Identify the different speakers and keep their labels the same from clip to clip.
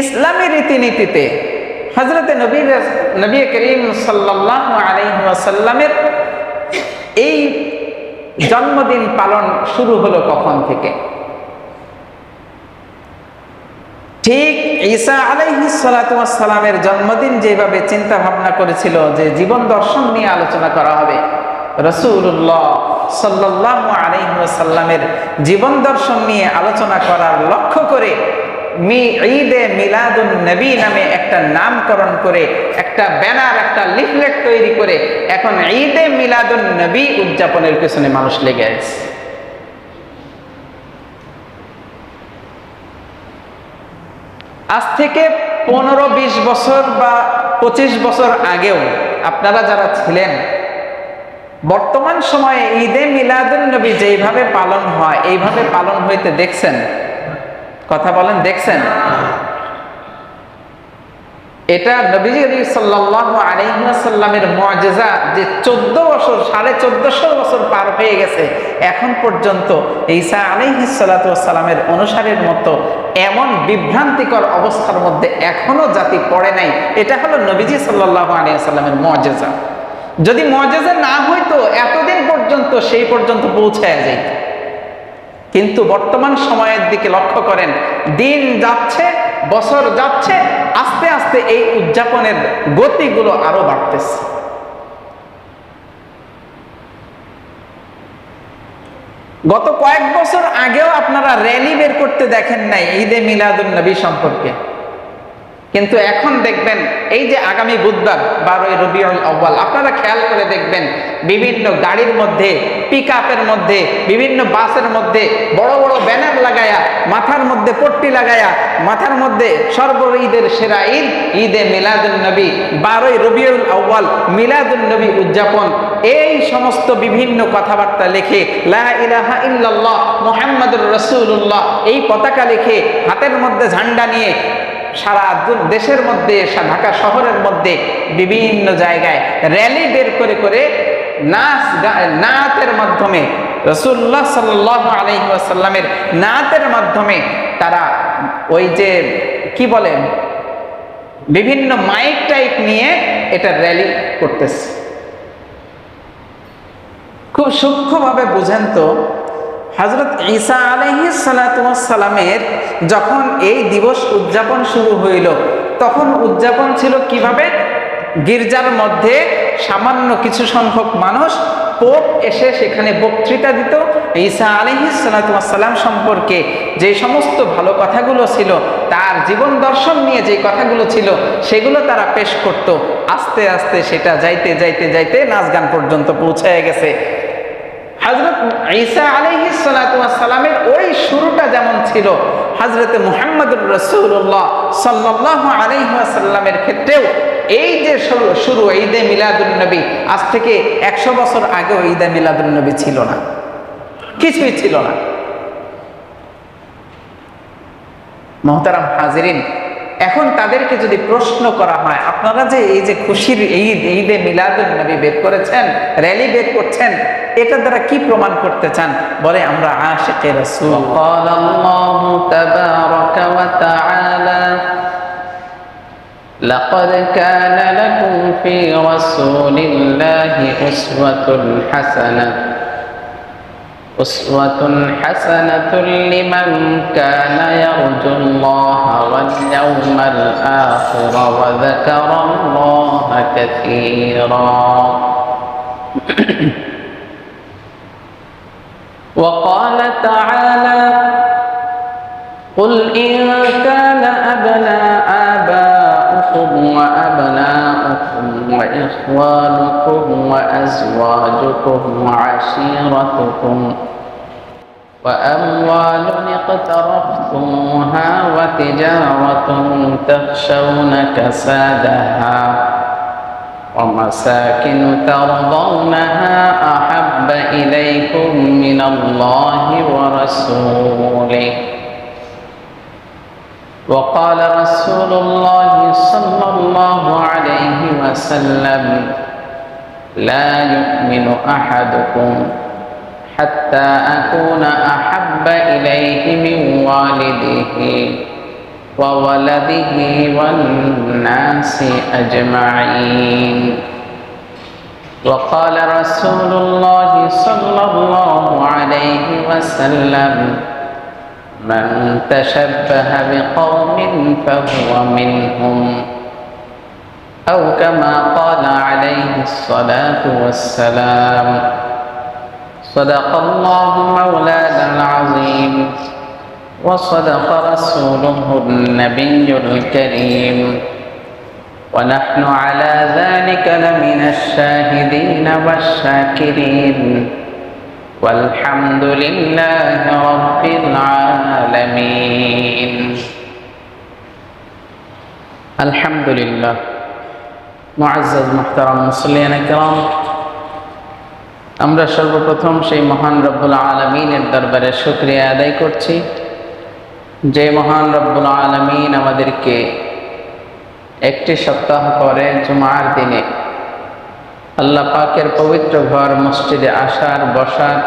Speaker 1: ইসলামী রীতিনীতিতে হযরতে নবী করিম সাল্লাল্লাহু আলাইহি ওয়াসাল্লামের এই জন্মদিন পালন শুরু হলো কখন থেকে? ঠিক ঈসা আলাইহিস সালাতু ওয়াস সালামের জন্মদিন যেভাবে চিন্তা ভাবনা করেছিল যে জীবন দর্শন নিয়ে আলোচনা করা হবে, রাসূলুল্লাহ সাল্লাল্লাহু আলাইহি ওয়াসাল্লামের জীবন দর্শন নিয়ে আলোচনা করার লক্ষ্য করে ঈদে মিলাদুন নবী নামে একটা নামকরণ করে, একটা ব্যানার, একটা লিফলেট তৈরি করে এখন ঈদে মিলাদুন নবী উদযাপনের পেছনে মানুষ লেগে আছে। আজ থেকে 15-20 বছর বা 25 বছর আগেও আপনারা যারা ছিলেন, বর্তমান সময়ে ঈদে মিলাদুন নবী যেইভাবে পালন হয় এইভাবে পালন হইতে দেখছেন? কথা বলেন, দেখছেন? এটা নবীজি সাল্লাল্লাহু আলাইহি ওয়াসাল্লামের মুআজিজা যে 14 বছর, 1450 বছর পার হয়ে গেছে, এখন পর্যন্ত ঈসা আলাইহিস সালাতু ওয়াস সালামের অনুসারীর মতো এমন বিভ্রান্তিকর অবস্থার মধ্যে এখনো জাতি পড়ে নাই। এটা হলো নবীজি সাল্লাল্লাহু আলাইহি ওয়াসাল্লামের মুআজিজা। যদি মুআজিজা না হইতো এতদিন পর্যন্ত সেই পর্যন্ত পৌঁছায় যাইত। কিন্তু বর্তমান সময়ের দিকে লক্ষ্য করেন, দিন যাচ্ছে, বছর যাচ্ছে, আস্তে আস্তে এই উদযাপনের গতিগুলো আরো বাড়তেছে। গত কয়েক বছর আগেও আপনারা র্যালি বের করতে দেখেন নাই ঈদে মিলাদুন নবী সম্পর্কে, কিন্তু এখন দেখবেন এই যে আগামী বুধবার 12ই রবিউল আউয়াল, আপনারা খেয়াল করে দেখবেন বিভিন্ন গাড়ির মধ্যে, পিকআপের মধ্যে, বিভিন্ন বাসের মধ্যে বড় বড় ব্যানার লাগায়া, মাথার মধ্যে পট্টি লাগায়া, মাথার মধ্যে সর্ব ঈদের সেরা ঈদ, ঈদে মিলাদুন নবী, 12ই রবিউল আউয়াল, মিলাদুন নবী উদযাপন, এই সমস্ত বিভিন্ন কথাবার্তা লিখে লা ইলাহা ইল্লাল্লাহ মুহাম্মাদুর রাসূলুল্লাহ এই পতাকা লিখে হাতের মধ্যে ঝান্ডা নিয়ে সারা দেশের মধ্যে, ঢাকা শহরের মধ্যে বিভিন্ন জায়গায় র্যালি বের করে করে নাতের মাধ্যমে, রাসূলুল্লাহ সাল্লাল্লাহু আলাইহি ওয়াসাল্লামের নাতের মাধ্যমে তারা ওই যে কি বলেন, বিভিন্ন মাইক টাইক নিয়ে এটা র্যালি করতেছে। খুব সূক্ষ্মভাবে বুঝেন তো, হযরত ঈসা আলাইহিস সালাতু ওয়াস সালামের যখন এই দিবস উদযাপন শুরু হইল, তখন উদযাপন ছিল কিভাবে? গির্জার মধ্যে সামান্য কিছু সংখ্যক মানুষ, পোপ এসে সেখানে বক্তৃতা দিত, ঈসা আলাইহিস সালাতু ওয়াস সালাম সম্পর্কে যে সমস্ত ভালো কথাগুলো ছিল, তার জীবন দর্শন নিয়ে যে কথাগুলো ছিল সেগুলো তারা পেশ করত। আস্তে আস্তে সেটা যাইতে যাইতে যাইতে নাচ গান পর্যন্ত পৌঁছায় গেছে। হযরত ঈসা আলাইহিস সালাতু ওয়াস সালামের ওই শুরুটা যেমন ছিল, হযরতে মুহাম্মদুর রাসূলুল্লাহ সাল্লাল্লাহু আলাইহি ওয়াসাল্লামের ক্ষেত্রেও এই যে শুরু ঈদে মিলাদুন নবী, আজ থেকে 100 বছর আগেও ঈদে মিলাদুন নবী ছিল না, কিছুই ছিল না। মুহতারাম হাজিরিন, এখন তাদেরকে যদি প্রশ্ন করা হয়, আপনারা যে এই যে খুশির ঈদ, ঈদে মিলাদুন নবী বের করেছেন, র্যালি বের করছেন, এটা দ্বারা কি প্রমাণ করতে চান? বলে আমরা আশিকে রাসূল। ক্বালা আল্লাহু তাবারাকা ওয়া তাআলা লাকাদ কানা লাকুম ফি রাসূলিল্লাহি উসওয়াতুন হাসানাতুন লিমান কানা ইয়ারজুল্লাহা ওয়াল ইয়াওমাল আখির ওয়া যাকারাল্লাহা কাসীরা। وقال تعالى قل إن كان آباؤكم وأبناؤكم وإخوانكم وأزواجكم وعشيرتكم وأموال اقترفتموها وتجارة تخشون كسادها ومساكن ترضونها أحب إليكم من الله ورسوله وقال رسول الله صلى الله عليه وسلم لا يؤمن أحدكم حتى أكون أحب إليه من والده وولده والناس أجمعين. وقال رسول الله صلى الله عليه وسلم: من تشبه بقوم فهو منهم، أو كما قال عليه الصلاة والسلام. صدق الله مولانا العظيم، وصدق رسوله النبي الكريم، ونحن على ذلك لمن الشاهدين والشاكرين، والحمد لله رب العالمين. الحمد لله. মুআজ্জাজ মুহতারাম মুসল্লিয়ান কিরাম, আমরা সর্বপ্রথম সেই মহান রব্বুল আলামিনের দরবারে শুকরিয়া আদায় করছি, যে মহান রব্বুল আলামিন আমাদেরকে একটি সপ্তাহ পরে জুমার দিনে আল্লাহ পাকের পবিত্র ঘর মসজিদে আসার, বসার,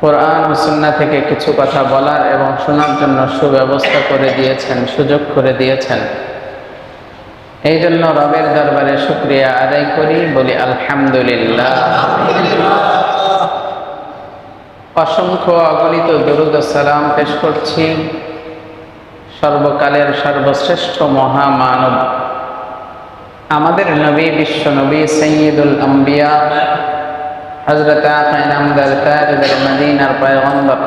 Speaker 1: কোরআন ও সুন্নাহ থেকে কিছু কথা বলার এবং শোনার জন্য সুব্যবস্থা করে দিয়েছেন, সুযোগ করে দিয়েছেন। এই জন্য রবের দরবারে শুকরিয়া আদায় করি, বলি আলহামদুলিল্লাহ। অসংখ্য অগণিত দরুদ ও সালাম পেশ করছি সর্বকালের সর্বশ্রেষ্ঠ মহামানব, আমাদের নবী, বিশ্ব নবী, সৈয়দুল আম্বিয়া, হযরত আকা ইনামদার তাজদার মদিনার পয়গম্বর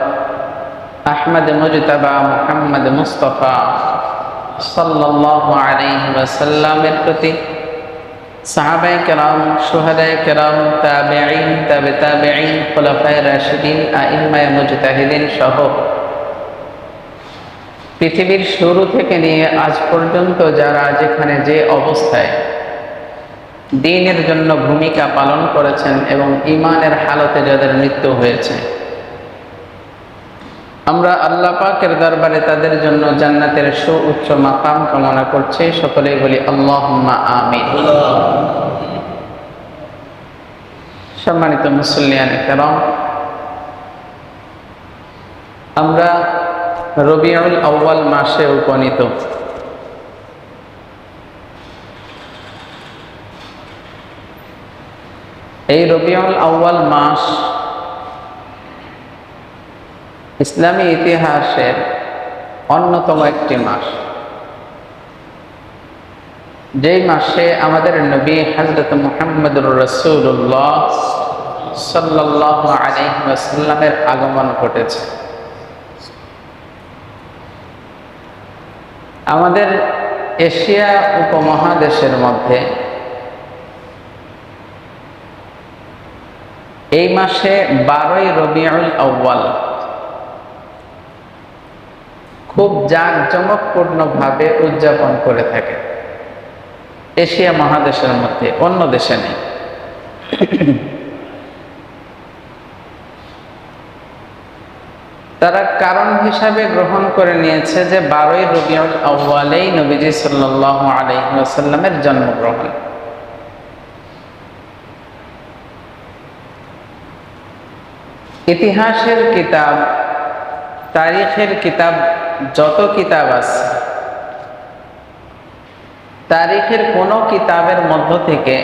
Speaker 1: আহমদ মুজতবা মুহাম্মদ মুস্তাফা সাল্লাল্লাহু আলাইহি ওয়াসাল্লামের প্রতি, সাহাবায়ে কেরাম, শুহাদায়ে কেরাম, তাবেঈন, তাবে তাবেঈন, খুলাফায়ে রাশিদিন, আইম্মায়ে মুজতাহিদিন সহ পৃথিবীর শুরু থেকে নিয়ে আজ পর্যন্ত যারা যেখানে যে অবস্থায় দ্বীনের জন্য ভূমিকা পালন করেছেন এবং ঈমানের হালতে যাদের মৃত্যু হয়েছে, আমরা আল্লাহ পাকের দরবারে তাদের জন্য জান্নাতের সুউচ্চ মাকাম কামনা করছি। সকলেই বলি আল্লাহুম্মা আমিন। সম্মানিত মুসল্লিয়ান কিরাম, আমরা রবিউল আউয়াল মাসে উপনীত। এই রবিউল আউয়াল মাস ইসলামী ইতিহাসের অন্যতম একটি মাস, যেই মাসে আমাদের নবী হযরত মুহাম্মদুর রাসূলুল্লাহ সাল্লাল্লাহু আলাইহি ওয়াসাল্লামের আগমন ঘটেছে। আমাদের এশিয়া উপমহাদেশের মধ্যে এই মাসে 12ই রবিউল আউয়াল খুব জাঁকজমকপূর্ণভাবে উদযাপন করে থাকে এশিয়া মহাদেশের মধ্যে, অন্য দেশে নেই। তারা কারণ হিসাবে গ্রহণ করে নিয়েছে যে 12ই রবিউল আউয়ালেই নবীজি সাল্লাল্লাহু আলাইহি ওয়াসাল্লামের জন্মগ্রহণ। ইতিহাসের কিতাব, তারিখের কিতাব, যত কিতাব আছে, তারিখের কোনো কিতাবের মধ্য থেকে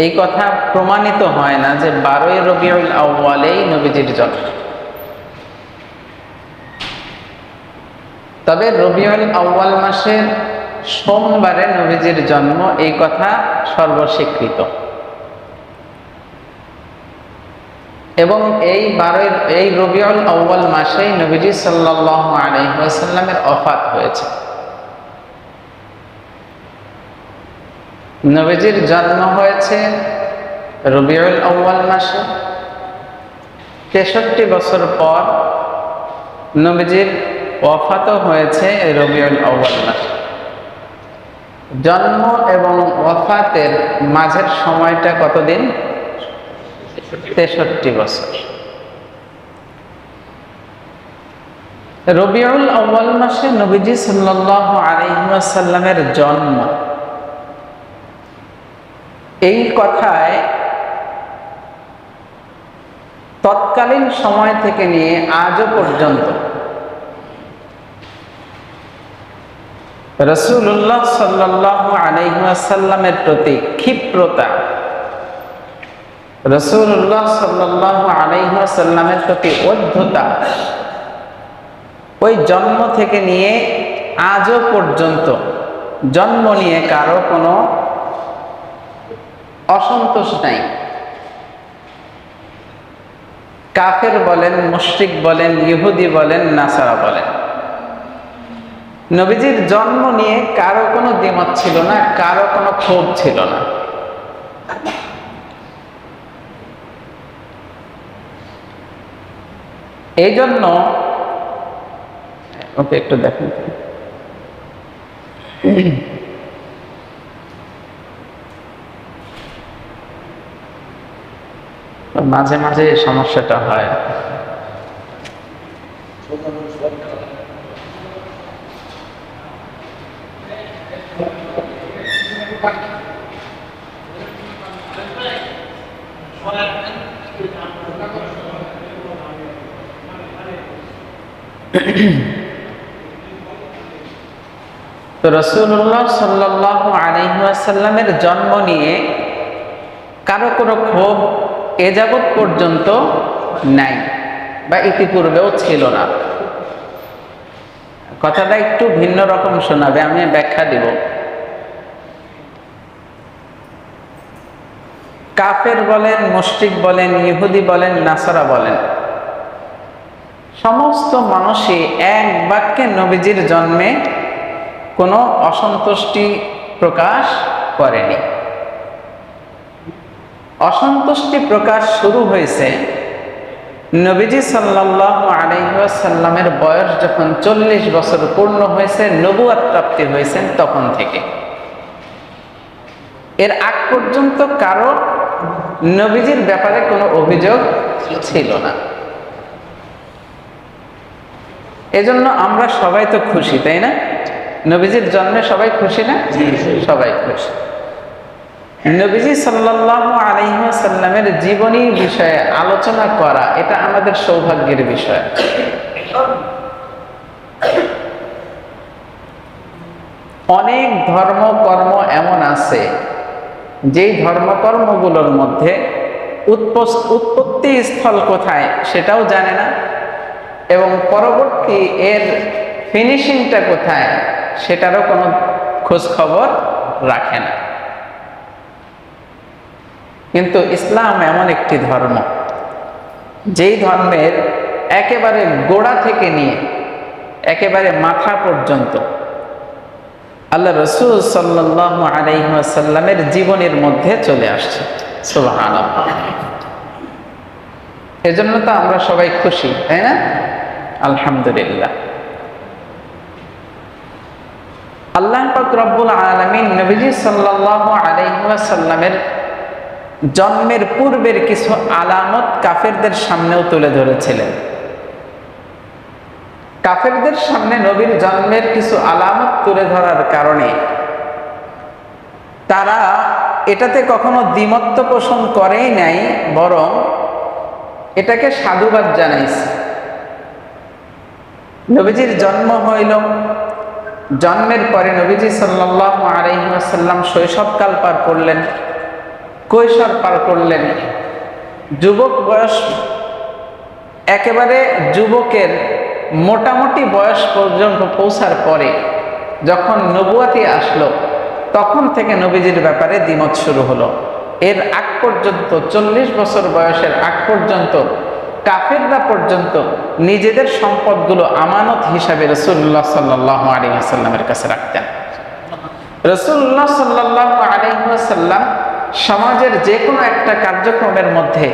Speaker 1: এই কথা প্রমাণিত হয় না যে 12ই রবিউল আউয়ালেই নবীজির জন্ম। তবে রবিউল আউয়াল মাসের সোমবারে নবীজির জন্ম, এই কথা সর্বস্বীকৃত। এবং এই রবিউল আউয়াল মাসেই নবীজি সাল্লাল্লাহু আলাইহি ওয়াসাল্লামের ওফাত হয়েছে। নবীজির জন্ম হয়েছে রবিউল আউয়াল মাসে, 63 বছর পর নবীজির ওয়াফাতও হয়েছে রবিউল আউয়াল মাসে। জন্ম এবং ওয়াফাতের মাঝের সময়টা কতদিন? 63 বছর। রবিউল আউয়াল মাসে নবীজি সাল্লাল্লাহু আলাইহি ওয়াসাল্লামের জন্ম, এই কথায় তৎকালীন সময় থেকে নিয়ে আজও পর্যন্ত রাসূলুল্লাহ সাল্লাল্লাহু আলাইহি ওয়াসাল্লামের প্রতি ক্ষিপ্রতা, রাসূলুল্লাহ সাল্লাল্লাহু আলাইহি ওয়াসাল্লামের প্রতি অধ্যতা ওই জন্ম থেকে নিয়ে আজও পর্যন্ত জন্ম নিয়ে কারো কোনো অসন্তোষ নাই। কাফের বলেন, মুশরিক বলেন, ইহুদি বলেন, নাসারা বলেন, নবীজির জন্ম নিয়ে কারো কোনো দ্বিমত ছিল না, কারো কোনো ক্ষোভ ছিল না। এই জন্য ওকে একটু দেখেন, মাঝে মাঝে সমস্যাটা হয়। তো রাসূলুল্লাহ সাল্লাল্লাহু আলাইহি ওয়াসাল্লামের জন্ম নিয়ে কারো কোনো ক্ষোভ এ যাবৎ পর্যন্ত নাই বা ইতিপূর্বেও ছিল না। কথাটা একটু ভিন্ন রকম শোনাবে, আমি ব্যাখ্যা দিব। কাফের বলেন, মুশরিক বলেন, ইহুদি বলেন, নাসারা বলেন, সমস্ত মানুষই এক বাক্যে নবীজির জন্মে কোনো অসন্তুষ্টি প্রকাশ করেনি। অসন্তুষ্টি প্রকাশ শুরু হয়েছে নবীজি সাল্লাল্লাহু আলাইহি ওয়াসাল্লামের বয়স যখন 40 বছর পূর্ণ হয়েছে, নবুয়ত প্রাপ্তি হয়েছেন, তখন থেকে। এর আগ পর্যন্ত কারো নবীজির ব্যাপারে কোনো অভিযোগ ছিল না। এজন্য আমরা সবাই তো খুশি, তাই না? নবীজির জন্মে সবাই খুশি না? সবাই খুশি। নবীজি সাল্লাল্লাহু আলাইহি ওয়াসাল্লামের জীবনী বিষয়ে আলোচনা করা এটা আমাদের সৌভাগ্যের বিষয়। অনেক ধর্মকর্ম এমন আছে যেই ধর্মকর্মগুলোর মধ্যে উৎপত্তি স্থল কোথায় সেটাও জানে না, এবং পরবর্তী এর ফিনিশিংটা কোথায় সেটারও কোনো খোঁজ খবর রাখে না। কিন্তু ইসলাম এমন একটি ধর্ম যেই ধর্মের একেবারে গোড়া থেকে নিয়ে একেবারে মাথা পর্যন্ত আল্লাহ রাসূল সাল্লাল্লাহু আলাইহি ওয়াসাল্লামের জীবনের মধ্যে চলে আসছে। সুবহানাল্লাহ। এজন্য তো আমরা সবাই খুশি, তাই না? আলহামদুলিল্লাহ। আল্লাহ পাক রব্বুল আলামিন নবীজি সাল্লাল্লাহু আলাইহি ওয়াসাল্লামের জন্মের পূর্বের কিছু আলামত কাফেরদের সামনেও তুলে ধরেছিলেন। কাফেরদের সামনে নবীর জন্মের কিছু আলামত তুলে ধরার কারণে তারা এটাতে কখনো দ্বিমত পোষণ করেই নাই, বরং এটাকে সাধুবাদ জানাইছে। নবীজির জন্ম হইল, জন্মের পরে নবীজি সাল্লাল্লাহু আলাইহি ওয়াসাল্লাম শৈশবকাল পার করলেন, কৈশোর পার করলেন, যুবক বয়স, একেবারে যুবকের মোটামুটি বয়স পর্যন্ত পৌঁছার পরে যখন নবুয়াতি আসলো, তখন থেকে নবীজির ব্যাপারে দ্বিমত শুরু হলো। এর আগ পর্যন্ত 40 বছর বয়সের আগ পর্যন্ত কাফেররা পর্যন্ত নিজেদের সম্পদগুলো আমানত হিসাবে রাসূলুল্লাহ সাল্লাল্লাহু আলাইহি ওয়াসাল্লামের কাছে রাখতেন। রাসূলুল্লাহ সাল্লাল্লাহু আলাইহি ওয়াসাল্লাম সমাজের যে কোনো একটা কার্যক্রমের মধ্যে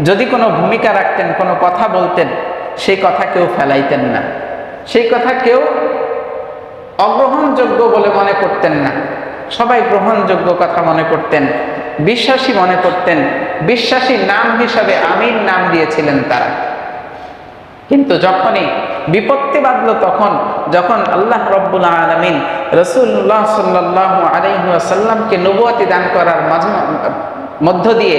Speaker 1: যদি কোনো ভূমিকা রাখতেন, কোনো কথা বলতেন, সেই কথা কেউ ফেলাইতেন না, সেই কথা কেউ অগ্রহণযোগ্য বলে মনে করতেন না। সবাই গ্রহণযোগ্য কথা মনে করতেন, বিশ্বাসী মনে করতেন। বিশ্বাসী নাম হিসাবে আমিন নাম দিয়েছিলেন তারা। কিন্তু যখনই বিপত্তি বাঁধল, যখন আল্লাহ রব্বুল আলামিন রাসূলুল্লাহ সাল্লাল্লাহু আলাইহি ওয়াসাল্লামকে নবুয়তি দান করার মধ্য দিয়ে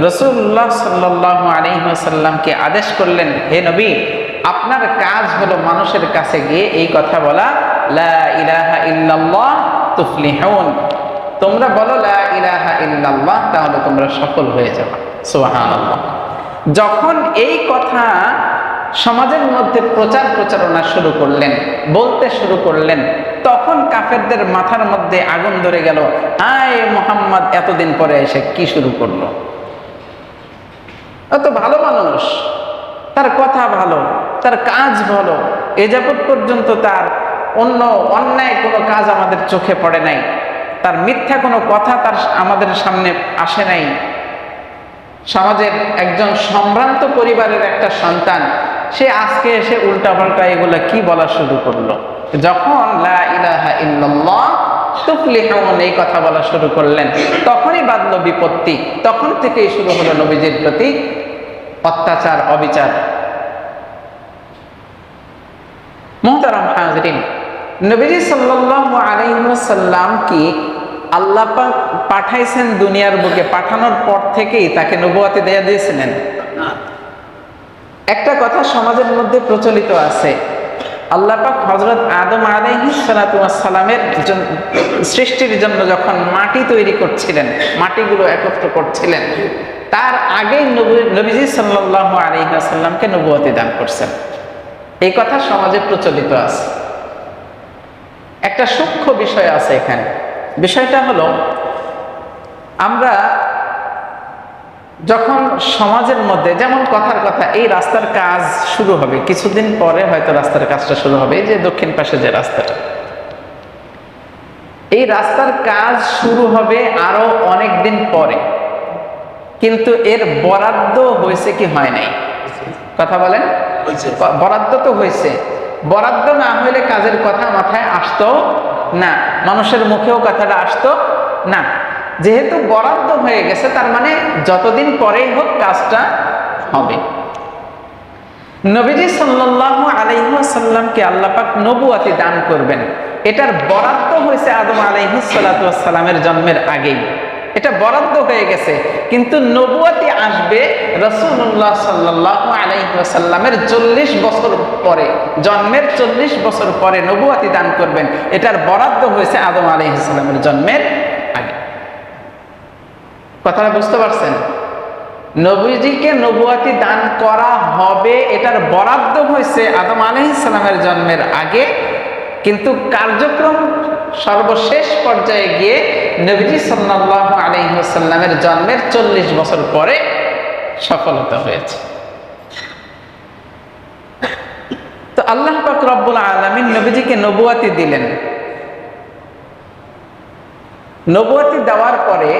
Speaker 1: রাসূলুল্লাহ সাল্লাল্লাহু আলাইহি ওয়াসাল্লামকে আদেশ করলেন, হে নবী, আপনার কাজ হলো মানুষের কাছে গিয়ে এই কথা বলা লা ইলাহা ইল্লাল্লাহ তুফলিহুন, তোমরা বলো লা ইলাহা ইল্লাল্লাহ, তাহলে তোমরা সফল হয়ে যাবে। সুবহানাল্লাহ। যখন এই কথা সমাজের মধ্যে প্রচারণা শুরু করলেন, বলতে শুরু করলেন, তখন কাফেরদের মাথার মধ্যে আগুন ধরে গেল, আয় মুহাম্মদ এতদিন পরে এসে কি শুরু করলো? অত ভালো মানুষ, তার কথা ভালো, তার কাজ ভালো, এ যাবৎ পর্যন্ত তার অন্যায় কোনো কাজ আমাদের চোখে পড়ে নাই, তার মিথ্যা কোনো কথা তার আমাদের সামনে আসে নাই। সমাজের একজন সম্ভ্রান্ত পরিবারের একটা সন্তান, সে আজকে এসে উল্টাপাল্টা এগুলা কি বলা শুরু করলো? যখন লা ইলাহা ইল্লাল্লাহ তুফলিহুন এই কথা বলা শুরু করলেন, তখনই বাঁধল বিপত্তি, তখন থেকেই শুরু হলো নবীজির প্রতি অত্যাচার, অবিচার। মুহতারাম হাজরিন, নবীজি সাল্লাল্লাহু আলাইহি ওয়াসাল্লাম কি আল্লাহ পাক পাঠাইছেন দুনিয়ার বুকে, পাঠানোর পর থেকেই তাকে নবুয়তি দেয়া দিয়েছিলেন? একটা কথা সমাজের মধ্যে প্রচলিত আছে, আল্লাহ পাক হযরত আদম আলাইহিস সালাতু ওয়াস সালামের সৃষ্টির জন্য যখন মাটি তৈরি করছিলেন, মাটিগুলো একত্র করছিলেন, তার আগেই নবীজি সাল্লাল্লাহু আলাইহি ওয়াসাল্লামকে নবুয়তি দান করছেন। এই কথা সমাজে প্রচলিত আছে। একটা সূক্ষ্ম বিষয় আছে এখানে। বিষয়টা হলো, আমরা যখন সমাজের মধ্যে, যেমন কথার কথা, এই রাস্তার কাজ শুরু হবে কিছুদিন পরে, হয়তো রাস্তার কাজটা শুরু হবে, এই যে দক্ষিণ পাশে যে রাস্তাটা, এই রাস্তার কাজ শুরু হবে আরো অনেক দিন পরে, কিন্তু এর বরাদ্দ হয়েছে কি হয় নাই? কথা বলেন। বরাদ্দ তো হয়েছে, বরাদ্দ না হইলে কাজের কথা মাথায় আসতো না, মানুষের মুখেও কথাটা আসতো না। যেহেতু বরাদ্দ হয়ে গেছে, তার মানে যতদিন পরেই হোক কাজটা হবে। নবীজি সাল্লাল্লাহু আলাইহি ওয়াসাল্লামকে আল্লাহ পাক নবুয়তি দান করবেন, এটার বরাদ্দ হয়েছে আদম আলাইহিস সালাতু ওয়াস সালামের জন্মের আগেই, এটা বরাদ্দ হয়ে গেছে। কিন্তু নবুয়তি আসবে রাসূলুল্লাহ সাল্লাল্লাহু আলাইহি ওয়াসাল্লামের 40 বছর পরে, জন্মের 40 বছর পরে নবুয়তি দান করবেন, এটার বরাদ্দ হয়েছে আদম আলাইহিস সালামের জন্মের আগে। কথাটা বুঝতে পারছেন? নবীজিকে নবুয়তি দান করা হবে, এটার বরাদ্দ হয়েছে আদম আলাইহিস সালামের জন্মের আগে, কিন্তু কার্যক্রম সর্বশেষ পর্যায়ে গিয়ে নবীজি সাল্লাল্লাহু আলাইহি ওয়াসাল্লামের জন্মের 40 বছর পরে সফলতা হয়েছে। তো আল্লাহ পাক রব্বুল আলামিন নবীজিকে নবুয়তি দিলেন। নবুয়তি দেওয়ার পরে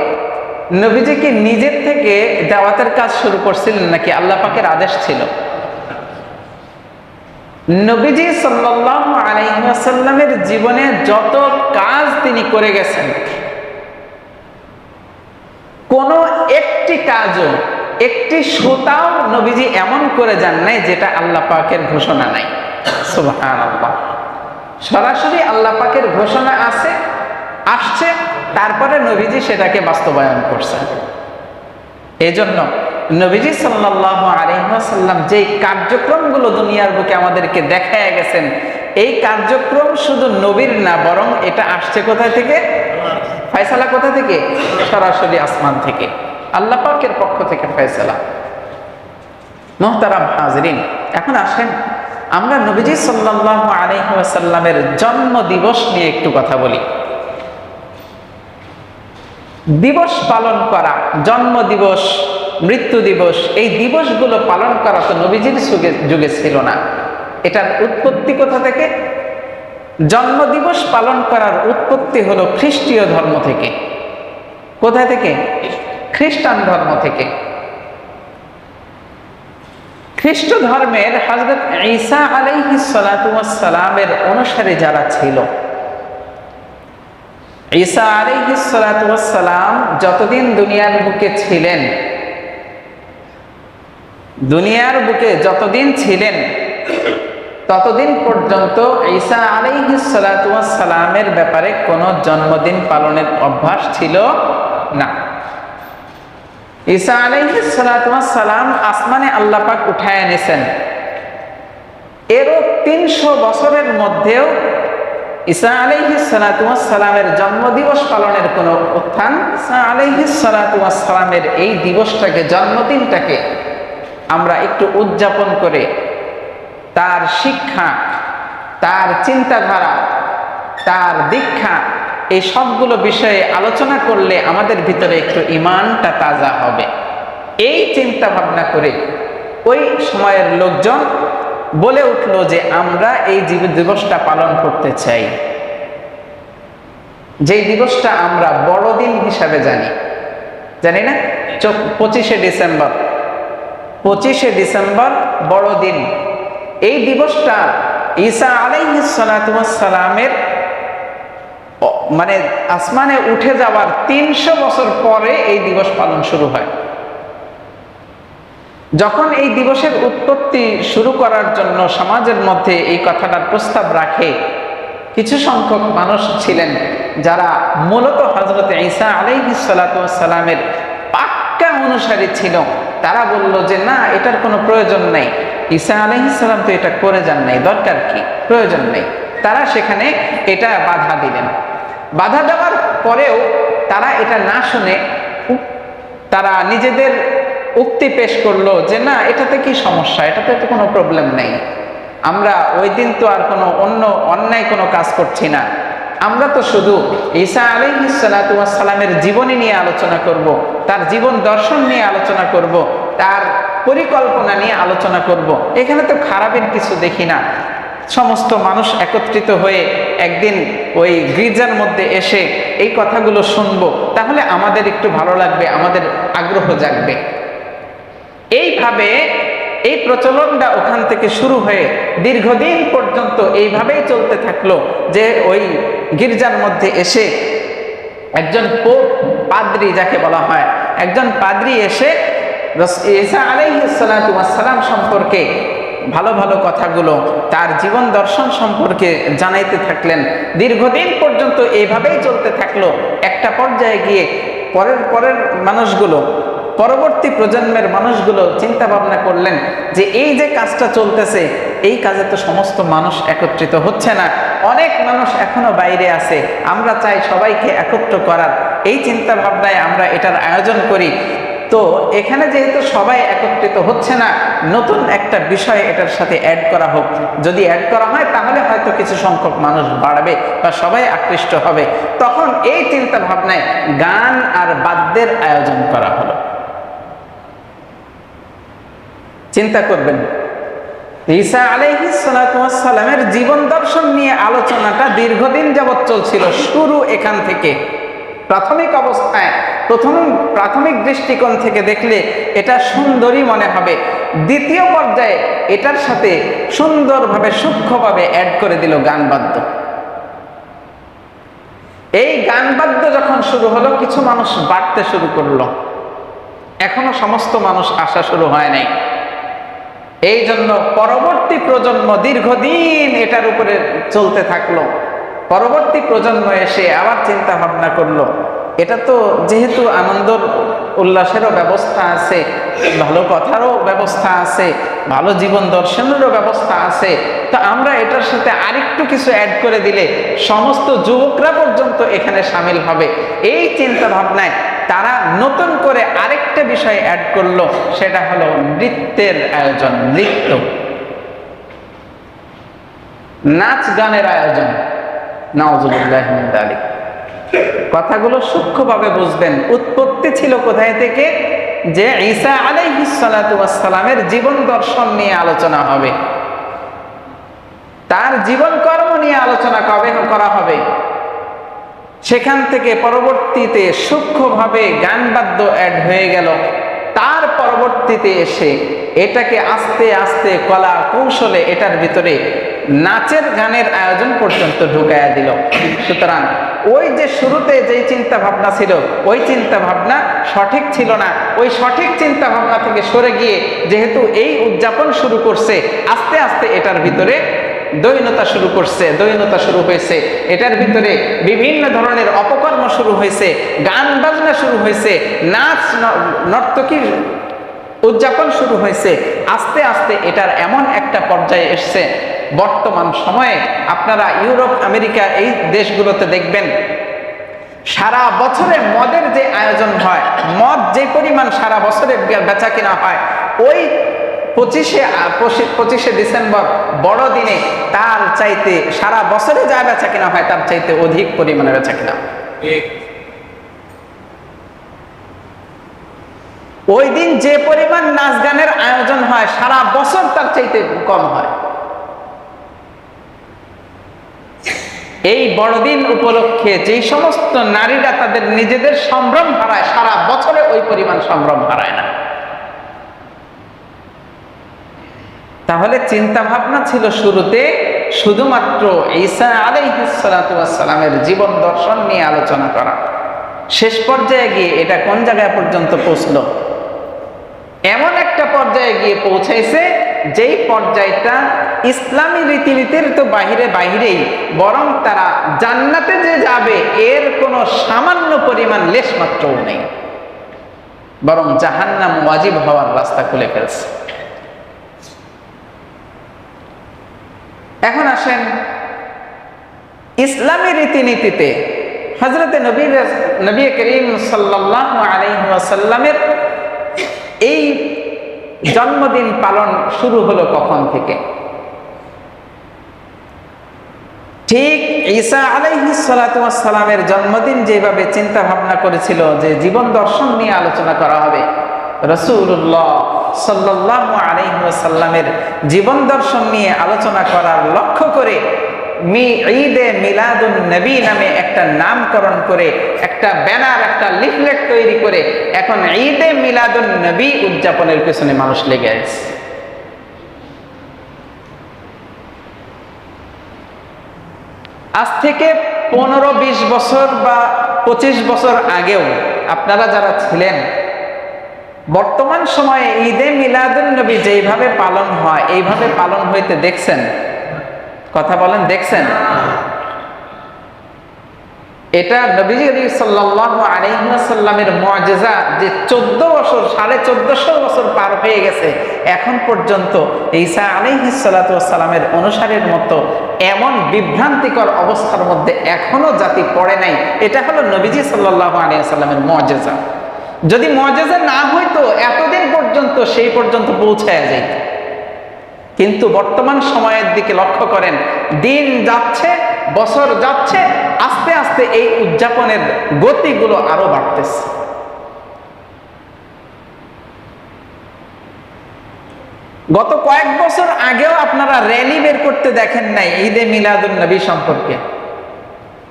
Speaker 1: নবীজিকে নিজের থেকে দাওয়াতের কাজ শুরু করছিলেন নাকি আল্লাহ পাকের আদেশ ছিল? নবীজি সাল্লাল্লাহু আলাইহি ওয়াসাল্লামের জীবনে যত কাজ তিনি করে গেছেন, কোন একটি কাজও, একটি সুতাও নবীজি এমন করে যান নাই যেটা আল্লাহ পাকের ঘোষণা নাই। সুবহানাল্লাহ। সরাসরি আল্লাহ পাকের ঘোষণা আসছে, তারপরে নবীজি সেটাকে বাস্তবায়ন করছেন। এজন্য নবীজি সাল্লাল্লাহু আলাইহি ওয়াসাল্লাম যেই কার্যক্রমগুলো দুনিয়ার বুকে আমাদেরকে দেখায় গেছেন, এই কার্যক্রম শুধু নবীর না, বরং এটা আসছে কোথায় থেকে? ফয়সালা কোথা থেকে? সরাসরি আসমান থেকে, আল্লাহ পাকের পক্ষ থেকে ফয়সালা। মুহতারাম হাজরিন, এখন আসেন আমরা নবীজি সাল্লাল্লাহু আলাইহি ওয়াসাল্লামের জন্ম দিবস নিয়ে একটু কথা বলি। দিবস পালন করা, জন্ম দিবস, মৃত্যু দিবস, এই দিবসগুলো পালন করা তো নবীজির যুগে ছিল না। এটার উৎপত্তি কোথা থেকে? জন্ম দিবস পালন করার উৎপত্তি হলো খ্রিস্টীয় ধর্ম থেকে। কোথা থেকে? খ্রিস্টান ধর্ম থেকে। খ্রিস্ট ধর্মের হযরত ঈসা আলাইহিস সালাতু ওয়াস সালামের অনুসারী যারা ছিল, ঈসা আলাইহিস সালাতু ওয়াস সালাম যতদিন দুনিয়ার বুকে ছিলেন, দুনিয়ার বুকে যতদিন ছিলেন, ততদিন পর্যন্ত ঈসা আলাইহিস সালাতু ওয়াস সালামের ব্যাপারে কোনো জন্মদিন পালনের অভ্যাস ছিল না। ঈসা আলাইহিস সালাতু ওয়াস সালাম আসমানে আল্লাহ পাক উঠায় এনেছেন, এরও 300 বছরের মধ্যেও ঈসা আলাইহিস সালাতু ওয়াস সালামের জন্মদিবস পালনের কোনো উত্থান, ঈসা আলাইহিস সালাতু ওয়াস সালামের এই দিবসটাকে, জন্মদিনটাকে আমরা একটু উদযাপন করে তার শিক্ষা, তার চিন্তাধারা, তার দীক্ষা, এই সবগুলো বিষয়ে আলোচনা করলে আমাদের ভিতরে একটু ঈমানটা তাজা হবে। এই চিন্তা ভাবনা করে ওই সময়ের লোকজন বলে উঠল যে আমরা এই দিবসটা পালন করতে চাই, যেই দিবসটা আমরা বড়দিন হিসাবে জানি না, 25শে ডিসেম্বর, 25শে ডিসেম্বর বড়দিন। এই দিবসটা ঈসা আলাইহিস সালাতু ওয়াস সালামের মানে আসমানে উঠে যাওয়ার 300 বছর পরে এই দিবস পালন শুরু হয়। যখন এই দিবসের উৎপত্তি শুরু করার জন্য সমাজের মধ্যে এই কথাটার প্রস্তাব রাখে, কিছু সংখ্যক মানুষ ছিলেন যারা মূলত হযরত ঈসা আলাইহিস সালাতু ওয়াস সালামের পাক্কা অনুসারী ছিল। তারা বলল যে না, এটার কোনো প্রয়োজন নেই, ঈসা আলাইহিস সালাম তো এটা করে যান নাই, দরকার কি, প্রয়োজন নেই। তারা সেখানে এটা বাধা দিলেন। বাধা দেওয়ার পরেও তারা এটা না শুনে তারা নিজেদের উক্তি পেশ করলো যে না, এটাতে কি সমস্যা, এটাতে তো কোনো প্রবলেম নেই, আমরা ওই দিন তো আর কোনো অন্যায় কোনো কাজ করছি না, আমরা তো শুধু ঈসা আলাইহিস সালাতু ওয়াস সালামের জীবনী নিয়ে আলোচনা করব, তার জীবন দর্শন নিয়ে আলোচনা করব, তার পরিকল্পনা নিয়ে আলোচনা করব, এখানে তো খারাপের কিছু দেখি না। সমস্ত মানুষ একত্রিত হয়ে একদিন ওই গির্জার মধ্যে এসে এই কথাগুলো শুনবো, তাহলে আমাদের একটু ভালো লাগবে, আমাদের আগ্রহ জাগবে। এইভাবে এই প্রচলনটা ওখান থেকে শুরু হয়ে দীর্ঘদিন পর্যন্ত এইভাবেই চলতে থাকলো যে ওই গির্জার মধ্যে এসে একজন পাদ্রী, যাকে বলা হয়, একজন পাদ্রী এসে ঈসা আলাইহিস সালাতু ওয়াস সালাম সম্পর্কে ভালো ভালো কথাগুলো, তার জীবন দর্শন সম্পর্কে জানাইতে থাকলেন। দীর্ঘদিন পর্যন্ত এইভাবেই চলতে থাকলো। একটা পর্যায়ে গিয়ে পরের মানুষগুলো, পরবর্তী প্রজন্মের মানুষগুলো চিন্তা ভাবনা করলেন যে এই যে কাজটা চলতেছে, এই কাজে তো সমস্ত মানুষ একত্রিত হচ্ছে না, অনেক মানুষ এখনো বাইরে আছে, আমরা চাই সবাইকে একত্র করার। এই চিন্তা ভাবনায় আমরা এটার আয়োজন করি। তো এখানে যেহেতু সবাই একত্রিত হচ্ছে না, নতুন একটা বিষয় এটার সাথে অ্যাড করা হোক। যদি অ্যাড করা হয় তাহলে হয়তো কিছু সংখ্যক মানুষ বাড়বে বা সবাই আকৃষ্ট হবে। তখন এই চিন্তা ভাবনায় গান আর বাদ্যের আয়োজন করা হলো। চিন্তা করবেন, ঈসা আলাইহিস সালাতু ওয়াস সালামের জীবন দর্শন নিয়ে আলোচনাটা দীর্ঘদিন যাবৎ চলছিল। শুরু এখান থেকে, প্রাথমিক অবস্থায়, প্রাথমিক দৃষ্টিকোণ থেকে দেখলে এটা সুন্দরই মনে হবে। দ্বিতীয় পর্যায়ে এটার সাথে সুন্দরভাবে সূক্ষ্মভাবে অ্যাড করে দিল গান বাদ্য। এই গান বাদ্য যখন শুরু হলো, কিছু মানুষ বাড়তে শুরু করলো, এখনো সমস্ত মানুষ আসা শুরু হয় নাই। এই জন্য পরবর্তী প্রজন্ম দীর্ঘদিন এটার উপরে চলতে থাকলো। পরবর্তী প্রজন্ম এসে আবার চিন্তা ভাবনা করলো, এটা তো যেহেতু আনন্দর উল্লাসেরও ব্যবস্থা আছে, ভালো কথারও ব্যবস্থা আছে, ভালো জীবন দর্শনেরও ব্যবস্থা আছে, তো আমরা এটার সাথে আরেকটু কিছু অ্যাড করে দিলে সমস্ত যুবকরা পর্যন্ত এখানে সামিল হবে। এই চিন্তা ভাবনায় তারা নতুন করে আরেকটা বিষয় অ্যাড করলো, সেটা হলো নৃত্যের আয়োজন, নৃত্য, নাচ গানের আয়োজন। নাউযুবিল্লাহি মিন যালিক। কথাগুলো সূক্ষ্মভাবে বুঝবেন। উৎপত্তি ছিল কোথায় থেকে? যে ঈসা আলাইহিস সালাতু ওয়াস সালামের জীবন দর্শন নিয়ে আলোচনা হবে, তার জীবন কর্ম নিয়ে আলোচনা করা হবে। সেখান থেকে পরবর্তীতে সূক্ষ্মভাবে গান বাদ্য অ্যাড হয়ে গেল। তার পরবর্তীতে এসে এটাকে আস্তে আস্তে কলা কৌশলে এটার ভিতরে নাচের গানের আয়োজন পর্যন্ত ঢুকাইয়া দিল। সুতরাং ওই যে শুরুতে যেই চিন্তা ভাবনা ছিল, ওই চিন্তা ভাবনা সঠিক ছিল না। ওই সঠিক চিন্তা ভাবনা থেকে সরে গিয়ে যেহেতু এই উদযাপন শুরু করছে, আস্তে আস্তে এটার ভিতরে দৈনতা শুরু হয়েছে, এটার ভিতরে বিভিন্ন ধরনের অপকর্ম শুরু হয়েছে, গান বাজনা শুরু হয়েছে, নাচ নর্তকীর উদযাপন শুরু হয়েছে। আস্তে আস্তে এটার এমন একটা পর্যায়ে এসছে বর্তমান সময়ে আপনারা ইউরোপ আমেরিকা এই দেশগুলোতে দেখবেন সারা বছরে মদের যে আয়োজন হয়, মদ যে পরিমাণ সারা বছরে বেচা কিনা হয়, ওই 25শে ডিসেম্বর বড়দিনে তার চাইতে সারা বছরে যা বেচা কিনা হয় তার চাইতে অধিক পরিমাণে বেচা কিনা। ওই দিন যে পরিমাণ নাচ গানের আয়োজন হয় সারা বছর তার চাইতে কম হয়। এই বড়দিন উপলক্ষে যেই সমস্ত নারীরা তাদের নিজেদের সম্ভ্রম হারায়, সারা বছরে ওই পরিমাণ সম্ভ্রম হারায় না। তাহলে চিন্তা ভাবনা ছিল শুরুতে শুধুমাত্র ঈসা আলাইহিস সালাতু ওয়াস সালামের জীবন দর্শন নিয়ে আলোচনা করা, শেষ পর্যায়ে গিয়ে এটা কোন জায়গায় পর্যন্ত পৌঁছলো? এমন একটা পর্যায়ে গিয়ে পৌঁছাইছে যেই পর্যায়টা ইসলামী রীতিনীতির তো বাহিরেই, বরং তারা জান্নাতে যে যাবে এর কোনো সামান্য পরিমাণ লেশ মাত্রও নেই, বরং জাহান্নাম ওয়াজিব হওয়ার রাস্তা খুলে ফেলছে। এখন আসেন ইসলামী রীতিনীতিতে হযরতে নবী করিম সাল্লাল্লাহু আলাইহি ওয়াসাল্লামের এই জন্মদিন পালন শুরু হলো কখন থেকে? ঠিক ঈসা আলাইহিস সালাতু ওয়াস সালামের জন্মদিন যেভাবে চিন্তা ভাবনা করেছিল যে জীবন দর্শন নিয়ে আলোচনা করা হবে, রাসূলুল্লাহ সাল্লাল্লাহু আলাইহি ওয়াসাল্লামের জীবন দর্শন নিয়ে আলোচনা করার লক্ষ্য করে ঈদে মিলাদুন নবী নামে একটা নামকরণ করে, একটা ব্যানার, একটা লিফলেট তৈরি করে এখন ঈদে মিলাদুন নবী উদযাপনের পেছনে মানুষ লেগে আছে। আজ থেকে 15-20 বছর বা 25 বছর আগেও আপনারা যারা ছিলেন, বর্তমান সময়ে ঈদে মিলাদুন নবী যেইভাবে পালন হয় এইভাবে পালন হইতে দেখছেন? কথা বলেন, দেখছেন? এটা নবীজি সাল্লাল্লাহু আলাইহি ওয়াসাল্লামের মুআজিজা যে 14 বছর, 1450 বছর পার হয়ে গেছে, এখন পর্যন্ত ঈসা আলাইহিস সালাতু ওয়াস সালামের অনুসারীর মতো এমন বিভ্রান্তিকর অবস্থার মধ্যে এখনো জাতি পড়ে নাই। এটা হলো নবীজি সাল্লাল্লাহু আলাইহি ওয়াসাল্লামের মুআজিজা। যদি মুআজিজা না হইতো এতদিন পর্যন্ত সেই পর্যন্ত পৌঁছায় যাইত। কিন্তু বর্তমান সময়ের দিকে লক্ষ্য করেন, দিন যাচ্ছে, বছর যাচ্ছে, আস্তে আস্তে এই উদযাপনের গতিগুলো আরো বাড়তেছে। গত কয়েক বছর আগেও আপনারা র্যালি বের করতে দেখেন নাই ঈদে মিলাদুন নবী সম্পর্কে,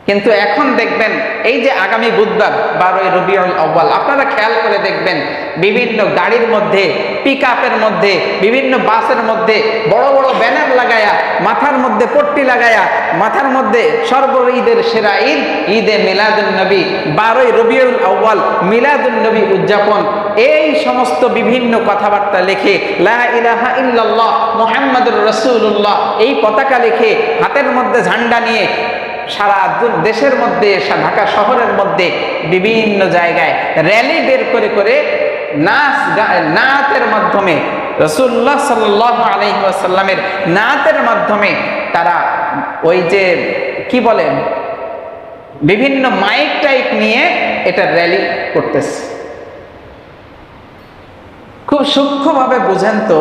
Speaker 1: কিন্তু এখন দেখবেন এই যে আগামী বুধবার 12ই রবিউল আউয়াল, আপনারা খেয়াল করে দেখবেন বিভিন্ন গাড়ির মধ্যে, পিকআপের মধ্যে, বিভিন্ন বাসের মধ্যে বড় বড় ব্যানার লাগায়া, মাথার মধ্যে পট্টি লাগায়া, মাথার মধ্যে সর্ব ঈদের সেরা ঈদ ঈদে মিলাদুন নবী, 12ই রবিউল আউয়াল মিলাদুন নবী উদযাপন, এই সমস্ত বিভিন্ন কথাবার্তা লিখে লা ইলাহা ইল্লাল্লাহ মুহাম্মাদুর রাসূলুল্লাহ এই পতাকা লিখে হাতের মধ্যে ঝান্ডা নিয়ে সারা দেশের মধ্যে, ঢাকা শহরের মধ্যে বিভিন্ন জায়গায় র্যালি বের করে করে নাতের মাধ্যমে, রাসূলুল্লাহ সাল্লাল্লাহু আলাইহি ওয়াসাল্লামের নাতের মাধ্যমে তারা ওই যে কি বলেন বিভিন্ন মাইক টাইপ নিয়ে এটা র্যালি করতেছে। খুব সূক্ষ্মভাবে বুঝেন তো,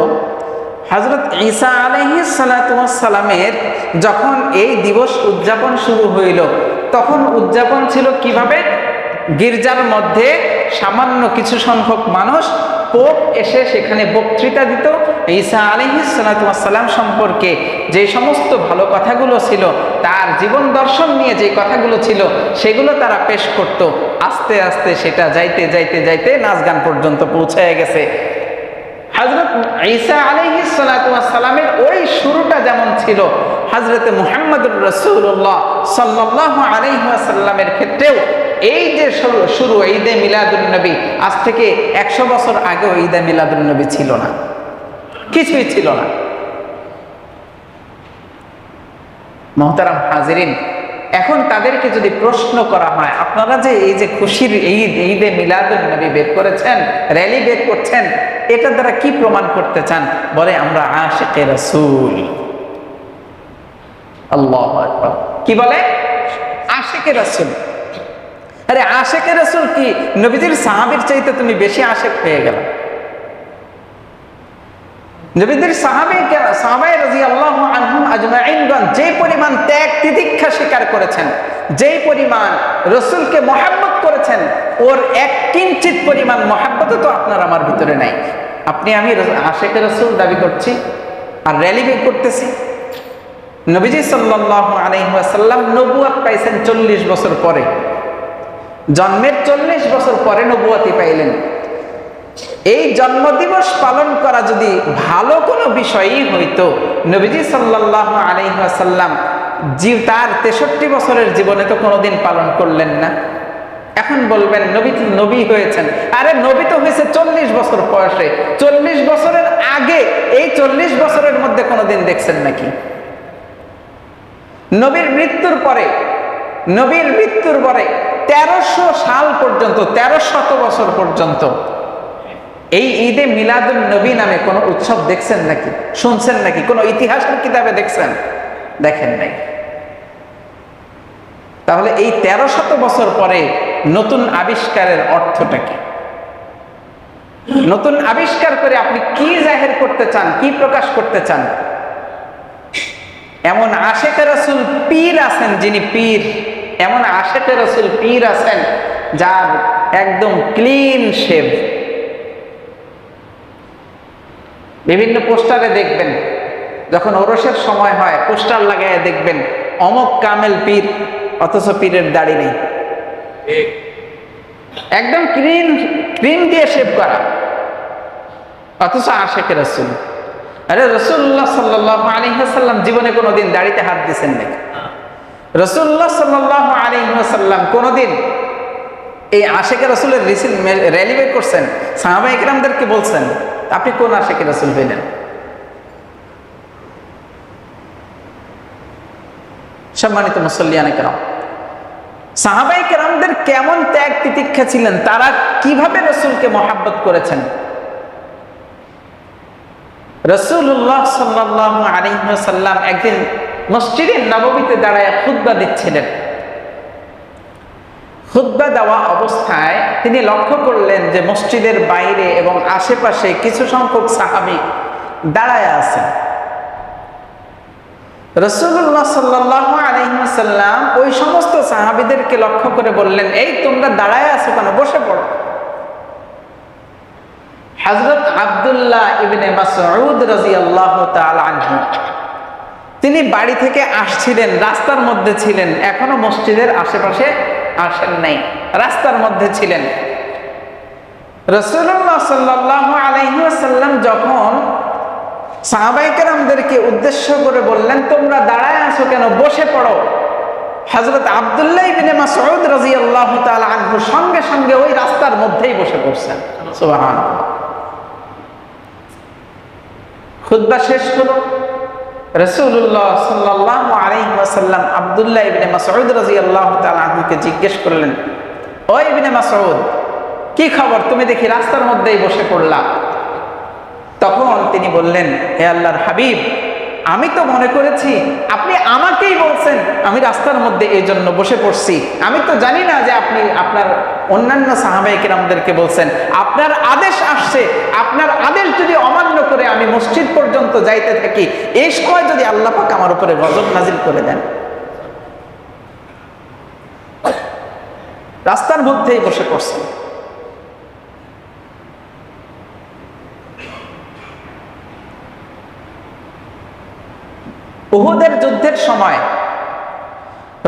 Speaker 1: হযরত ঈসা আলাইহিস সালাতু ওয়াস সালামের যখন এই দিবস উদযাপন শুরু হইল, তখন উদযাপন ছিল কিভাবে? গির্জার মধ্যে সামান্য কিছু সংখ্যক মানুষ, পোপ এসে সেখানে বক্তৃতা দিত, ঈসা আলাইহিস সালাতু ওয়াস সালাম সম্পর্কে যে সমস্ত ভালো কথাগুলো ছিল, তার জীবন দর্শন নিয়ে যে কথাগুলো ছিল সেগুলো তারা পেশ করত। আস্তে আস্তে সেটা যাইতে যাইতে যাইতে নাচ গান পর্যন্ত পৌঁছায় গেছে। হযরত ঈসা আলাইহিস সালাতু ওয়াস সালামের ওই শুরুটা যেমন ছিল, হযরতে মুহাম্মদুর রাসূলুল্লাহ সাল্লাল্লাহু আলাইহি ওয়াসাল্লামের ক্ষেত্রেও এই যে শুরু ঈদে মিলাদুন নবী, আজ থেকে 100 বছর আগেও ঈদে মিলাদুন নবী ছিল না, কিছুই ছিল না। মুহতারাম হাজিরিন, এখন তাদেরকে যদি প্রশ্ন করা হয়, আপনারা যে এই যে খুশির ঈদ ঈদে মিলাদুন নবী বের করেছেন, র্যালি বের করছেন, এটা দ্বারা কি প্রমাণ করতে চান? বলে আমরা আশিকে রাসূল। আল্লাহু আকবার। কি বলে? আশিকে রাসূল। আরে আশিকে রাসূল কি নবীজির সাহাবীর চাইতে তুমি বেশি আশিক হয়ে গেল? নবীদের সাহাবায়ে রাদিয়াল্লাহু আনহুম আজমাইনগণ যে পরিমাণ ত্যাগ তিতিক্ষা স্বীকার করেছেন, যেই পরিমাণ রাসূলকে মহব্বত করেছেন, ওর এক কিঞ্চিত পরিমাণ মহব্বত তো আপনার আমার ভিতরে নাই। আপনি আমি আশিকে রাসূল দাবি করছি আর র্যালি বের করতেছি। নবীজি সাল্লাল্লাহু আলাইহি ওয়াসাল্লাম নবুয়ত পাইছেন 40 বছর পরে, জন্মের 40 বছর পরে নবুয়তি পাইলেন। এই জন্মদিবস পালন করা যদি ভালো কোনো বিষয়ই হইতো, নবীজি সাল্লাল্লাহু আলাইহি ওয়াসাল্লাম তার 63 বছরের জীবনে তো কোনোদিন পালন করলেন না। এখন বলবেন নবী হয়েছেন, আরে নবী তো হয়েছে 40 বছর বয়সে। 40 বছরের আগে এই 40 বছরের মধ্যে কোনোদিন দেখছেন নাকি? নবীর মৃত্যুর পরে 1300 সাল পর্যন্ত, 1300 বছর পর্যন্ত এই ঈদে মিলাদুন নবী নামে কোনো উৎসব দেখছেন নাকি? শুনছেন নাকি? কোনো ইতিহাসের কিতাবে দেখছেন? দেখেন নাই। তাহলে এই 1300 বছর পরে নতুন আবিষ্কারের অর্থটা কি? নতুন আবিষ্কার করে আপনি কি জাহির করতে চান, কি প্রকাশ করতে চান? এমন আশিকে রাসূল পীর আছেন, যিনি পীর, এমন আশিকে রাসূল পীর আছেন যার একদম ক্লিন শেভ। বিভিন্ন পোস্টারে দেখবেন, যখন ওরসের সময় হয় পোস্টার লাগায় দেখবেন অমক কামেল পীর, অথচ পীরের দাড়ি নেই, একদম ক্রিম দিয়ে শেভ করা, অথচ আশিকে রাসূল। আরে রাসূলুল্লাহ সাল্লাল্লাহু আলাইহি ওয়াসাল্লাম জীবনে কোনোদিন দাড়িতে হাত দিয়েছেন নাকি? রাসূলুল্লাহ সাল্লাল্লাহু আলাইহি ওয়াসাল্লাম কোনোদিন এই আশিকে রাসূলের র্যালি বের করছেন, সাহাবায়ে কেরামদেরকে বলছেন? আপনি কোন আশিকে রাসূল হইলেন? সম্মানিত মুসল্লিয়ানে কেরাম, সাহাবায়ে কেরামদের কেমন ত্যাগ তিতিক্ষা ছিলেন, তারা কিভাবে রাসূলকে মহব্বত করেছেন। রাসূলুল্লাহ সাল্লাল্লাহু আলাইহি ওয়াসাল্লাম একদিন মসজিদে নববীতে দাঁড়ায় খুতবা দিচ্ছিলেন। খুতবা দেওয়া অবস্থায় তিনি লক্ষ্য করলেন যে মসজিদের বাইরে এবং আশেপাশে কিছু সংখ্যক সাহাবী দাঁড়ায় আছেন। রাসূলুল্লাহ সাল্লাল্লাহু আলাইহি ওয়াসাল্লাম ওই সমস্ত সাহাবীদেরকে লক্ষ্য করে বললেন, এই তোমরা দাঁড়ায় আছো কেন? বসে পড়ো। হযরত আব্দুল্লাহ ইবনে মাসউদ রাদিয়াল্লাহু তাআলা আনহু তিনি বাড়ি থেকে আসছিলেন, রাস্তার মধ্যে ছিলেন, এখনো মসজিদের আশেপাশে আসেন নাই, রাস্তার মধ্যে ছিলেন। রাসূলুল্লাহ সাল্লাল্লাহু আলাইহি ওয়াসাল্লাম যখন সাহাবায়ে কেরামদেরকে উদ্দেশ্য করে বললেন, তোমরা দাঁড়ায় আছো কেন? বসে পড়ো। হযরত আব্দুল্লাহ ইবনে মাসউদ রাদিয়াল্লাহু তাআলা আনহু সঙ্গে সঙ্গে ওই রাস্তার মধ্যেই বসে পড়ছেন। সুবহানাল্লাহ। খুতবা শেষ হলো, রাসূলুল্লাহ সাল্লাল্লাহু আলাইহি ওয়াসাল্লাম আব্দুল্লাহ ইবনে মাসউদ রাদিয়াল্লাহু তাআলা আনহুকে জিজ্ঞেস করলেন, ও ইবনে মাসউদ, কি খবর? তুমি দেখি রাস্তার মধ্যেই বসে পড়লা। তখন তিনি বললেন, হে আল্লাহর হাবিব, আমি তো মনে করেছি আপনি আমাকেই বলছেন, আমি রাস্তার মধ্যে এই জন্য বসে পড়ছি। আমি তো জানি না যে আপনি আপনার অন্যান্য সাহাবায়ে কেরামদেরকে বলছেন। আপনার আদেশ আসছে, আপনার আদেশ যদি অমান্য করে আমি মসজিদ পর্যন্ত যাইতে থাকি, এই সময় যদি আল্লাহ পাক আমার উপরে গজব নাজিল করে দেন। রাস্তার মধ্যেই বসে পড়ছেন। উহুদের যুদ্ধের সময়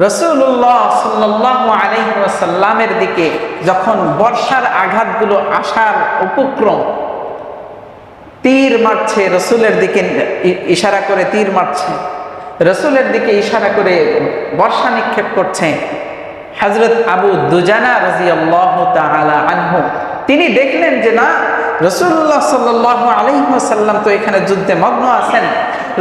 Speaker 1: রাসূলুল্লাহ সাল্লাল্লাহু আলাইহি ওয়াসাল্লামের দিকে যখন বর্ষার আঘাতগুলো আসার উপক্রম, তীর মারছে, রাসূলের দিকে ইশারা করে তীর মারছে, রাসূলের দিকে ইশারা করে বর্ষা নিক্ষেপ করছে। হযরত আবু দুজানা রাদিয়াল্লাহু তাআলা আনহু তিনি দেখলেন যে না, রাসূলুল্লাহ সাল্লাল্লাহু আলাইহি ওয়াসাল্লাম তো এখানে যুদ্ধে মগ্ন আছেন,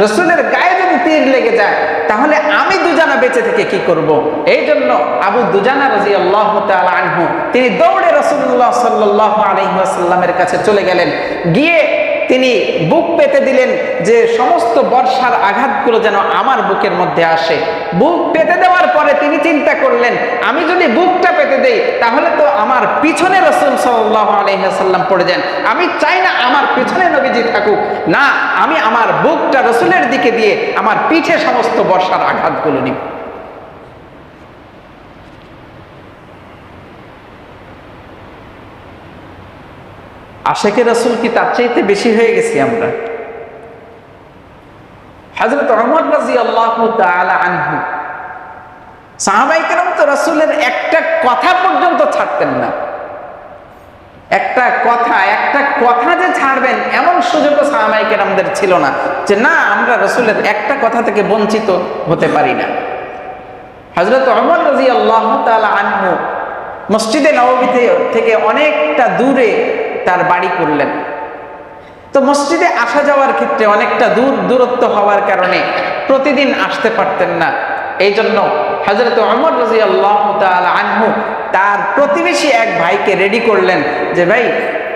Speaker 1: রাসূলের গায়ে যদি তীর লেগে যায় তাহলে আমি দুজানা বেঁচে থেকে কি করব। এই জন্য আবু দুজানা রাদিয়াল্লাহু তাআলা আনহু তিনি দৌড়ে রাসূলুল্লাহ সাল্লাল্লাহু আলাইহি ওয়াসাল্লামের কাছে চলে গেলেন, গিয়ে তিনি বুক পেতে দিলেন যে সমস্ত বর্ষার আঘাতগুলো যেন আমার বুকের মধ্যে আসে। বুক পেতে দেওয়ার পরে তিনি চিন্তা করলেন, আমি যদি বুকটা পেতে দেই তাহলে তো আমার পিছনে রাসূল সাল্লাল্লাহু আলাইহি ওয়াসাল্লাম পড়ে যান। আমি চাই না আমার পিছনে নবীজি থাকুক, না, আমি আমার বুকটা রাসূলের দিকে দিয়ে আমার পিঠে সমস্ত বর্ষার আঘাতগুলো নিব। আশেকে রাসূল কি তার চাইতে বেশি হয়ে গেছি আমরা? হযরত ওমর রাদিয়াল্লাহু তাআলা আনহু, সাহাবায়ে কেরাম তো রাসূলের একটা কথা পর্যন্ত ছাড়তেন না। একটা কথা যে ছাড়বেন এমন সুযোগও সাহাবায়ে কেরামদের ছিল না, যে না, আমরা রাসূলের একটা কথা থেকে বঞ্চিত হতে পারি না। হযরত ওমর রাদিয়াল্লাহু তাআলা আনহু মসজিদে নববী থেকে অনেকটা দূরে তার বাড়ি করলেন। তো মসজিদে আসা যাওয়ার ক্ষেত্রে অনেকটা দূরত্ব হওয়ার কারণে প্রতিদিন আসতে পারতেন না। এই জন্য হযরত ওমর রাদিয়াল্লাহু তাআলা আনহু তার প্রতিবেশী এক ভাইকে রেডি করলেন যে, ভাই,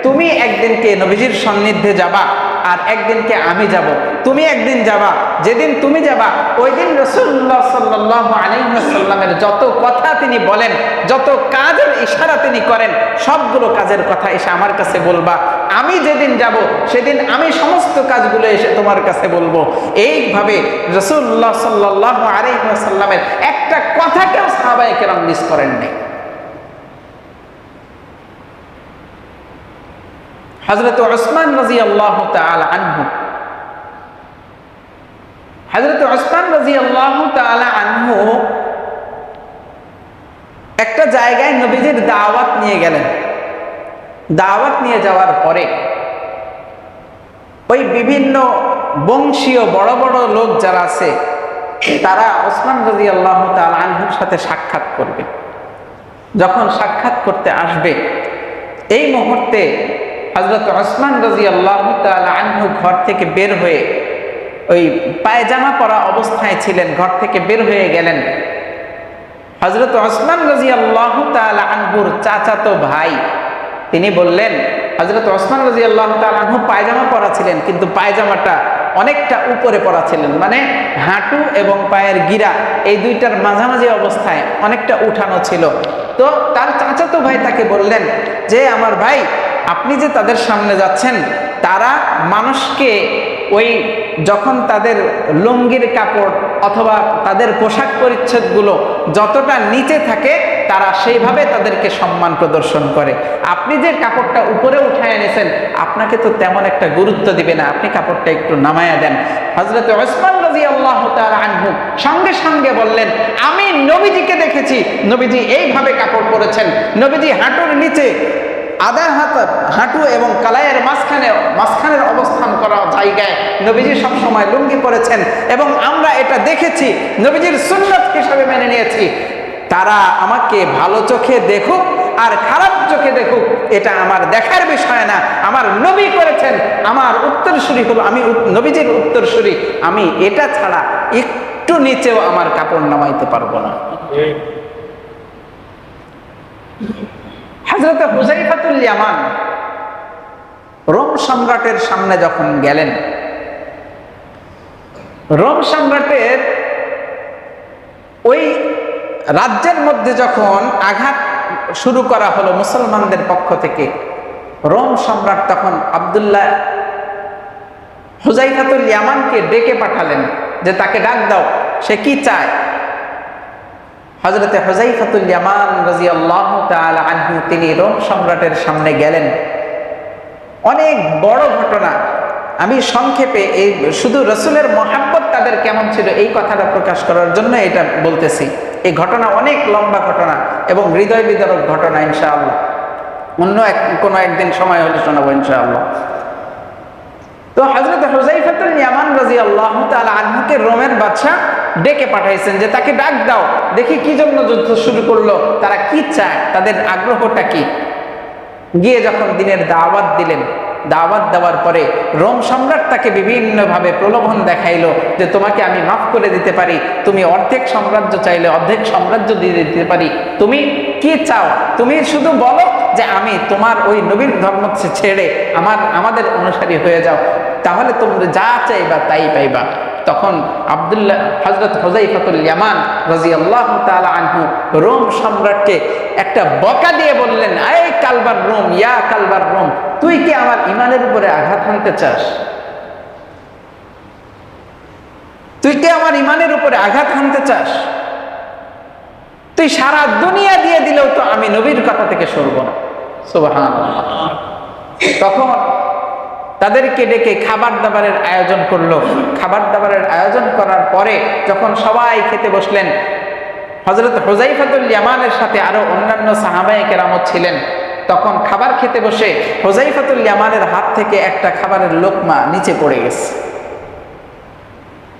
Speaker 1: তুমি একদিনকে নবীজির সান্নিধ্যে যাবা আর একদিনকে আমি যাব। তুমি একদিন যাবা, যেদিন তুমি যাবা ওই দিন রাসূলুল্লাহ সাল্লাল্লাহু আলাইহি ওয়াসাল্লামের যত কথা তিনি বলেন, যত কাজের ইশারা তিনি করেন, সবগুলো কাজের কথা এসে আমার কাছে বলবা। আমি যেদিন যাব সেদিন আমি সমস্ত কাজগুলো এসে তোমার কাছে বলবো। এইভাবে রাসূলুল্লাহ সাল্লাল্লাহু আলাইহি ওয়াসাল্লামের একটা কথাকেও সাহাবায়ে কেরাম মিস করেন নাই। হযরত উসমান রাদিয়াল্লাহু তাআলা আনহু, হযরত উসমান রাদিয়াল্লাহু তাআলা আনহু একটা জায়গায় নবীজির দাওয়াত নিয়ে গেলেন। দাওয়াত নিয়ে যাওয়ার পরে ওই বিভিন্ন বংশীয় বড় বড় লোক যারা আছে তারা উসমান রাদিয়াল্লাহু তাআলা আনহুর সাথে সাক্ষাৎ করবে। যখন সাক্ষাৎ করতে আসবে, এই মুহূর্তে হযরত উসমান রাদিয়াল্লাহু তাআলা আনহু ঘর থেকে বের হয়ে, ওই পায়জামা পরা অবস্থায় ছিলেন, ঘর থেকে বের হয়ে গেলেন। হযরত উসমান রাদিয়াল্লাহু তাআলা আনহুর চাচাতো ভাই তিনি বললেন, হযরত উসমান রাদিয়াল্লাহু তাআলা আনহু পায়জামা পরা ছিলেন, কিন্তু পায়জামাটা অনেকটা উপরে পরা ছিলেন, মানে হাঁটু এবং পায়ের গিরা এই দুইটার মাঝামাঝি অবস্থায় অনেকটা উঠানো ছিল। তো তার চাচাতো ভাই তাকে বললেন যে, আমার ভাই, আপনি যে তাদের সামনে যাচ্ছেন, তারা মানুষকে ওই যখন তাদের লুঙ্গির কাপড় অথবা তাদের পোশাক পরিচ্ছদগুলো যতটা নিচে থাকে তারা সেইভাবে তাদেরকে সম্মান প্রদর্শন করে। আপনি যে কাপড়টা উপরে উঠায় এনেছেন, আপনাকে তো তেমন একটা গুরুত্ব দিবে না, আপনি কাপড়টা একটু নামায়া দেন। হযরত উসমান রাদিয়াল্লাহু তাআলা আনহু সঙ্গে সঙ্গে বললেন, আমি নবীজিকে দেখেছি, নবীজি এইভাবে কাপড় পরেছেন, নবীজি হাঁটুর নিচে আধা হাঁটু এবং কালাইয়ের মাঝখানের অবস্থান করা জায়গায় নবীজি সবসময় লুঙ্গি পরেছেন, এবং আমরা এটা দেখেছি, নবীজির সুন্নাত হিসাবে মেনে নিয়েছি। তারা আমাকে ভালো চোখে দেখুক আর খারাপ চোখে দেখুক, এটা আমার দেখার বিষয় না। আমার নবী করেছেন, আমার উত্তরসূরি হলো, আমি নবীজির উত্তরসূরি, আমি এটা ছাড়া একটু নিচেও আমার কাপড় নামাইতে পারবো না। হযরত হুযায়ফাতুল ইয়ামান রোম সম্রাটের সামনে যখন গেলেন, রোম সম্রাটের ওই রাজ্যের মধ্যে যখন আঘাত শুরু করা হলো মুসলমানদের পক্ষ থেকে, রোম সম্রাট তখন আব্দুল্লাহ হুযায়ফাতুল ইয়ামানকে ডেকে পাঠালেন যে তাকে ডাক দাও, সে কি চায়। হযরতে হুযায়ফাতুল ইয়ামান রাদিয়াল্লাহু তাআলা আনহু তিনি রোম সম্রাটের সামনে গেলেন। অনেক বড় ঘটনা, আমি সংক্ষেপে এই শুধু রাসূলের মহব্বত তাদের কেমন ছিল এই কথাটা প্রকাশ করার জন্য এটা বলতেছি। এই ঘটনা অনেক লম্বা ঘটনা এবং হৃদয় বিদারক ঘটনা, ইনশাআল্লাহ অন্য কোনো একদিন সময় হলে শোনাবো ইনশাআল্লাহ। তো হযরত হুযায়ফাতুল ইয়ামান রাদিয়াল্লাহু তাআলা আনহুকে রোমের বাদশা ডেকে পাঠাইছেন যে তাকে ডাক দাও, দেখি কি জন্য যুদ্ধ শুরু করলো, তারা কি চায়, তাদের আগ্রহটা কি। গিয়ে যখন দিনের দাওয়াত দিলেন, দাওয়াত দেওয়ার পরে রোম সম্রাট তাকে বিভিন্নভাবে প্রলোভন দেখাইলো যে তোমাকে আমি মাফ করে দিতে পারি, তুমি অর্ধেক সাম্রাজ্য চাইলে অর্ধেক সাম্রাজ্য দিয়ে দিতে পারি, তুমি কি চাও, তুমি শুধু বলো যে আমি তোমার ওই নবীর ধর্ম ছেড়ে আমাদের অনুসারী হয়ে যাও, তাহলে তোমরা যা চাইবা তাই পাইবা। তখন হযরত হুযায়ফাতুল ইয়ামান রাদিয়াল্লাহু তাআলা আনহু রোম সম্রাটকে একটা বকা দিয়ে বললেন, এই কালবার রোম, ইয়া কালবার রোম, তুই কি আমার ঈমানের উপরে আঘাত হানতে চাস? তুই কি আমার ঈমানের উপরে আঘাত হানতে চাস? তুই সারা দুনিয়া দিয়ে দিলেও তো আমি নবীর কথা থেকে সরব না। সুবহানাল্লাহ। তখন তাদেরকে ডেকে খাবার দাবারের আয়োজন করলো। খাবার দাবারের আয়োজন করার পরে যখন সবাই খেতে বসলেন, হযরত হুযায়ফাতুল ইয়ামানের সাথে আরো অন্যান্য সাহাবায়ে কেরামত ছিলেন। তখন খাবার খেতে বসে হুযায়ফাতুল ইয়ামানের হাত থেকে একটা খাবারের লোকমা নিচে পড়ে গেছে।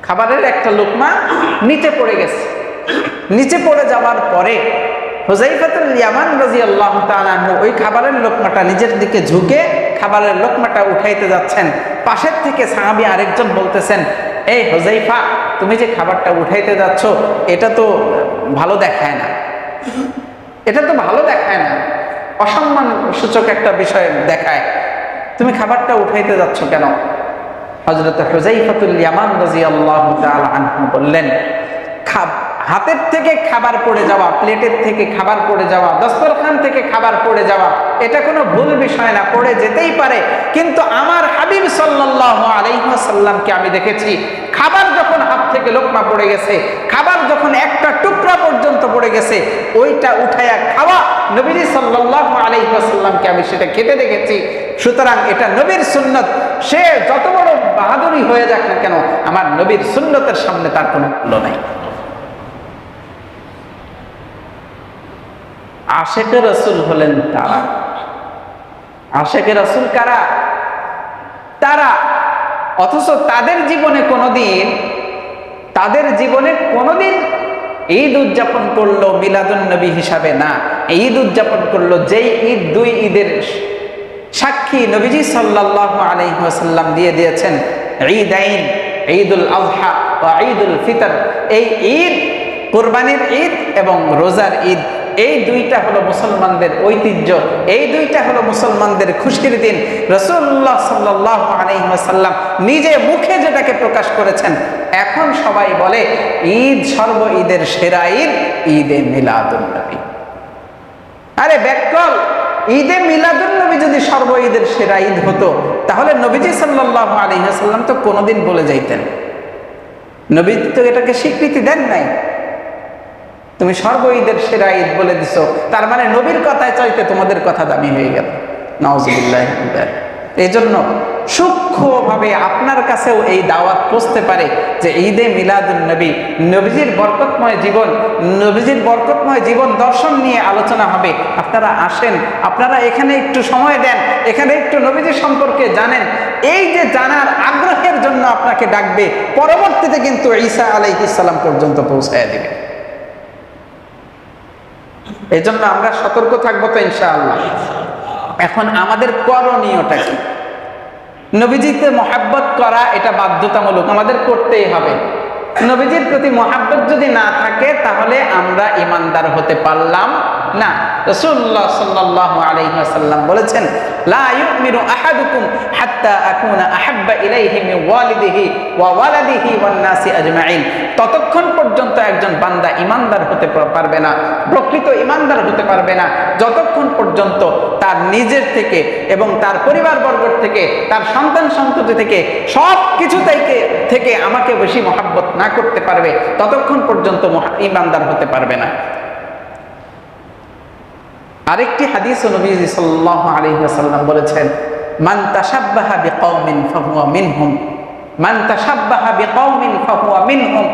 Speaker 1: খাবারের একটা লোকমা নিচে পড়ে গেছে। নিচে পড়ে যাওয়ার পরে হুযায়ফাতুল ইয়ামান রাদিয়াল্লাহু তাআলা আনহু ওই খাবারের লোকমাটা নিজের দিকে ঝুঁকে খাবারের লোকমাটা উঠাইতে যাচ্ছেন। পাশের থেকে সাহাবী আরেকজন বলতেছেন, এই হুযায়ফা, তুমি যে খাবারটা উঠাইতে যাচ্ছ এটা তো ভালো দেখায় না, এটা তো ভালো দেখায় না, অসম্মান সূচক একটা বিষয় দেখায়, তুমি খাবারটা উঠাইতে যাচ্ছ কেন? হযরত হুযায়ফাতুল ইয়ামান রাদিয়াল্লাহু তাআলা আনহু বললেন, হাতের থেকে খাবার পড়ে যাওয়া, প্লেটের থেকে খাবার পড়ে যাওয়া, দস্তরখান থেকে খাবার পড়ে যাওয়া এটা কোনো ভুল বিষয় না, পড়ে যেতেই পারে। কিন্তু আমার হাবিব সাল্লাল্লাহু আলাইহি ওয়াসাল্লামকে আমি দেখেছি, খাবার যখন হাত থেকে লোকমা পড়ে গেছে, খাবার যখন একটা টুকরা পর্যন্ত পড়ে গেছে, ওইটা উঠায়া খাওয়া নবী সাল্লাল্লাহু আলাইহি ওয়াসাল্লামকে আমি সেটা খেতে দেখেছি। সুতরাং এটা নবীর সুন্নত, সে যত বড় বাহাদুরি হয়ে যাক না কেন, আমার নবীর সুন্নতের সামনে তার কোনো মূল্য নাই। আশেকে রাসূল হলেন তারা। আশেকে রাসূল কারা? তারা, অথচ তাদের জীবনে কোনোদিন ঈদ উদযাপন করলো মিলাদুন নবী হিসাবে না। ঈদ উদযাপন করলো যেই ঈদ, দুই ঈদের সাক্ষী নবীজি সাল্লাল্লাহু আলাইহি ওয়াসাল্লাম দিয়ে দিয়েছেন, ঈদাইন, ঈদুল আযহা ওয়া ঈদুল ফিতর। এই ঈদ, কুরবানির ঈদ এবং রোজার ঈদ, এই দুইটা হলো মুসলমানদের ঐতিহ্য, এই দুইটা হলো মুসলমানদের খুশির দিন। রাসূলুল্লাহ সাল্লাল্লাহু আলাইহি ওয়াসাল্লাম নিজে মুখে যেটাকে প্রকাশ করেছেন, এখন সবাই বলে ঈদ সর্ব ঈদের সেরা ঈদ, ঈদে মিলাদুন নবী। আরে ব্যাককল, ঈদে মিলাদুন নবী যদি সর্ব ঈদের সেরা ঈদ হতো, তাহলে নবীজি সাল্লাল্লাহু আলাইহি ওয়াসাল্লাম তো কোনোদিন বলে যাইতেন। নবী তো এটাকে স্বীকৃতি দেন নাই। তুমি সর্ব ঈদের সেরা ঈদ বলে দিছো, তার মানে নবীর কথায় চাইতে তোমাদের কথা দামি হয়ে গেল। নাউজুবিল্লাহ। এই জন্য সূক্ষ্মভাবে আপনার কাছেও এই দাওয়াত পৌঁছতে পারে যে ঈদে মিলাদুন নবী, নবীজির বরকতময় জীবন দর্শন নিয়ে আলোচনা হবে। আপনারা আসেন, আপনারা এখানে একটু সময় দেন, এখানে একটু নবীজি সম্পর্কে জানেন। এই যে জানার আগ্রহের জন্য আপনাকে ডাকবে, পরবর্তীতে কিন্তু ঈসা আলাইহিস সালাম পর্যন্ত পৌঁছায় দিবে। এই জন্য আমরা সতর্ক থাকবো তো ইনশাআল্লাহ। এখন আমাদের করণীয়টা কি? নবীজিতে মহাব্বত করা এটা বাধ্যতামূলক, আমাদের করতেই হবে। নবীজির প্রতি মহাব্বত যদি না থাকে তাহলে আমরা ঈমানদার হতে পারলাম না। রাসূলুল্লাহ সাল্লাল্লাহু আলাইহি ওয়াসাল্লাম বলেছেন, লা ইউমিনু আহাদুকুম হাত্তা আকুনা আহাব্বা ইলাইহি মিন ওয়ালিদিহি ওয়া ওয়ালাদিহি ওয়ান নাসি আজমাইন। ততক্ষণ পর্যন্ত একজন বান্দা ঈমানদার হতে পারবে না, প্রকৃত ঈমানদার হতে পারবে না, যতক্ষণ পর্যন্ত তার নিজের থেকে এবং তার পরিবারবর্গ থেকে, তার সন্তান সন্ততি থেকে, সব কিছু থেকে আমাকে বেশি মহাব্বত না করতে পারবে, ততক্ষণ পর্যন্ত ঈমানদার হতে পারবে না। আরেকটি হাদিস নবী সাল্লাল্লাহু আলাইহি ওয়াসাল্লাম বলেছেন, মান তাশাব্বাহা বিকওমিন ফাহুয়া মিনহুম, মান তাশাব্বাহা বিকওমিন ফাহুয়া মিনহুম।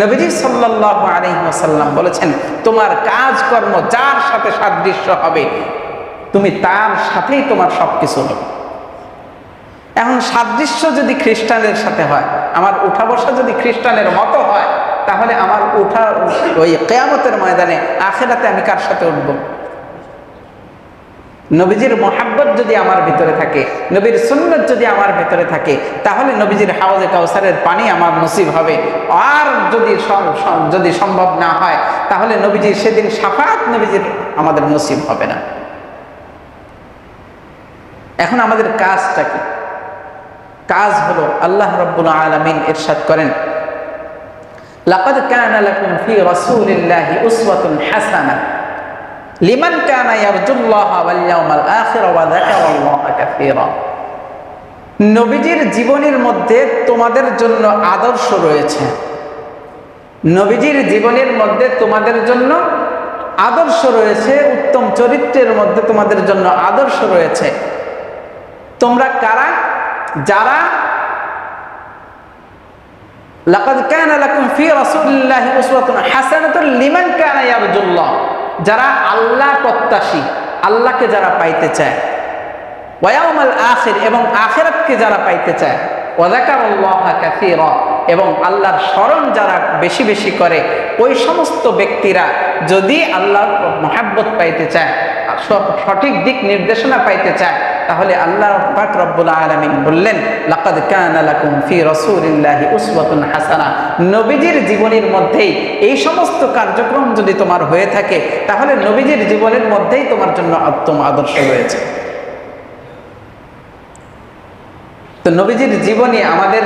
Speaker 1: নবীজি সাল্লাল্লাহু আলাইহি ওয়াসাল্লাম বলেছেন, তোমার কাজকর্ম যার সাথে সাদৃশ্য হবে, তুমি তার সাথেই তোমার সবকিছু হবে। এখন সাদৃশ্য যদি খ্রিস্টানের সাথে হয়, আমার উঠা বসা যদি খ্রিস্টানের মতো হয়, তাহলে আমার উঠা ওই কিয়ামতের ময়দানে আখিরাতে আমি কার সাথে উঠব? নবীজির মহাব্বত যদি আমার ভিতরে থাকে, নবীর সুন্নত যদি আমার ভিতরে থাকে, তাহলে নবীজির হাউজে কাউসারের পানি আমার নসিব হবে। আর যদি সম্ভব না হয়, তাহলে নবীজির সেদিন শাফাত নবীজির আমাদের নসিব হবে না। এখন আমাদের কাজটা কি? কাজ হলো আল্লাহ রাব্বুল আলামিন ইরশাদ করেন, লাকাদ কানা লাকুম ফি রাসূলিল্লাহি উসওয়াতুন হাসানাহ লিমান কানা ইয়ারজুল্লাহা ওয়াল ইয়াউমাল আখির ওয়া যাকারাল্লাহা কাসীরা। নবীজির জীবনের মধ্যে তোমাদের জন্য আদর্শ রয়েছে। নবীজির জীবনের মধ্যে তোমাদের জন্য আদর্শ রয়েছে, উত্তম চরিত্রের মধ্যে তোমাদের জন্য আদর্শ রয়েছে। তোমরা কারা? যারা লাকাদ কানা লাকুম ফি রাসূলিল্লাহি উসওয়াতুন হাসানাতুন লিমান কানা ইয়ারজুল্লাহ, যারা আল্লাহ প্রত্যাশী, আল্লাহকে যারা পাইতে চায়, ওয়া ইয়াউমাল আখির, এবং আখিরাতকে যারা পাইতে চায়, ওয়া যাকারাল্লাহা কাসীরা, এবং আল্লাহর স্মরণ যারা বেশি বেশি করে, ওই সমস্ত ব্যক্তিরা যদি আল্লাহর মহব্বত পাইতে চায়, সঠিক দিক নির্দেশনা পাইতে চায়, তাহলে আল্লাহ পাক রব্বুল আলামিন বললেন, লাকাদ কানা লাকুম ফি রাসূলিল্লাহি উসওয়াতুন হাসানাহ। নবীজির জীবনের মধ্যেই এই সমস্ত কার্যক্রম যদি তোমার হয়ে থাকে, তাহলে নবীজির জীবনের মধ্যেই তোমার জন্য উত্তম আদর্শ রয়েছে। তো নবীজির জীবনে আমাদের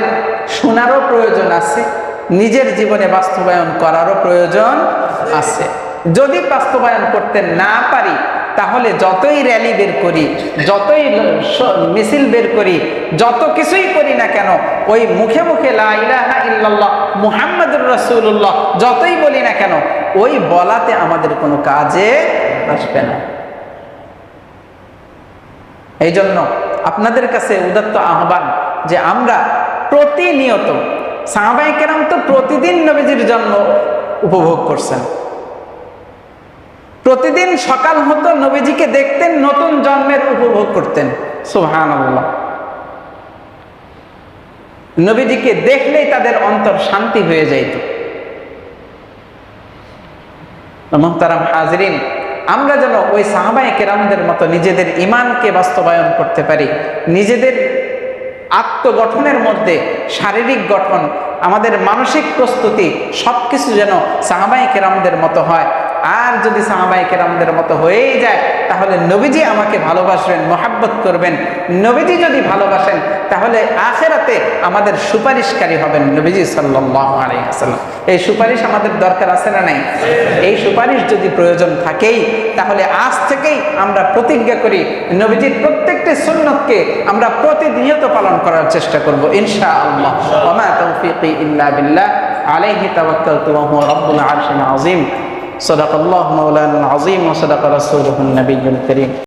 Speaker 1: শোনারও প্রয়োজন আছে, নিজের জীবনে বাস্তবায়ন করারও প্রয়োজন আছে। যদি বাস্তবায়ন করতে না পারি, তাহলে যতই র্যালি বের করি, যতই মিছিল বের করি, যত কিছুই করি না কেন, ওই মুখে মুখে লা ইলাহা ইল্লাল্লাহ মুহাম্মাদুর রাসূলুল্লাহ যতই বলি না কেন, ওই বলাতে আমাদের কোনো কাজে আসবে না। এই জন্য আপনাদের কাছে উদাত্ত আহ্বান যে আমরা প্রতিনিয়ত, সাহাবায়ে কেরাম তো প্রতিদিন নবীজির জন্ম উপভোগ করছেন, প্রতিদিন সকাল হতো নবীজিকে দেখতেন, নতুন জন্মের উপভোগ করতেন। সুবহানাল্লাহ। নবীজিকে দেখলেই তাদের অন্তর শান্তি হয়ে যাইত। মুহতারাম হাজরিন, আমরা যেন ওই সাহাবায়ে কেরামদের মতো নিজেদের ঈমানকে বাস্তবায়ন করতে পারি, নিজেদের আত্মগঠনের মধ্যে শারীরিক গঠন, আমাদের মানসিক প্রস্তুতি সবকিছু যেন সাহাবায়ে কেরামদের মতো হয়। আর যদি সাহাবায়ে কেরামদের মতো হয়েই যায়, তাহলে নবীজি আমাকে ভালোবাসবেন, মহাব্বত করবেন। নবীজি যদি ভালোবাসেন, তাহলে আখিরাতে আমাদের সুপারিশকারী হবেন নবীজি সাল্লাল্লাহু আলাইহি ওয়াসাল্লাম। এই সুপারিশ আমাদের দরকার আছে না নাই? এই সুপারিশ যদি প্রয়োজন থাকেই, তাহলে আজ থেকেই আমরা প্রতিজ্ঞা করি, নবীজির প্রত্যেকটি সুন্নতকে আমরা প্রতিনিয়ত পালন করার চেষ্টা করব ইনশাআল্লাহ। ওয়া মা তাওফীকি ইল্লা বিল্লাহ, আলাইহি তাওয়াক্কালতু ওয়া হুয়া রাব্বুল আরশিল আযীম। صدق الله مولانا العظيم وصدق رسوله النبي الكريم।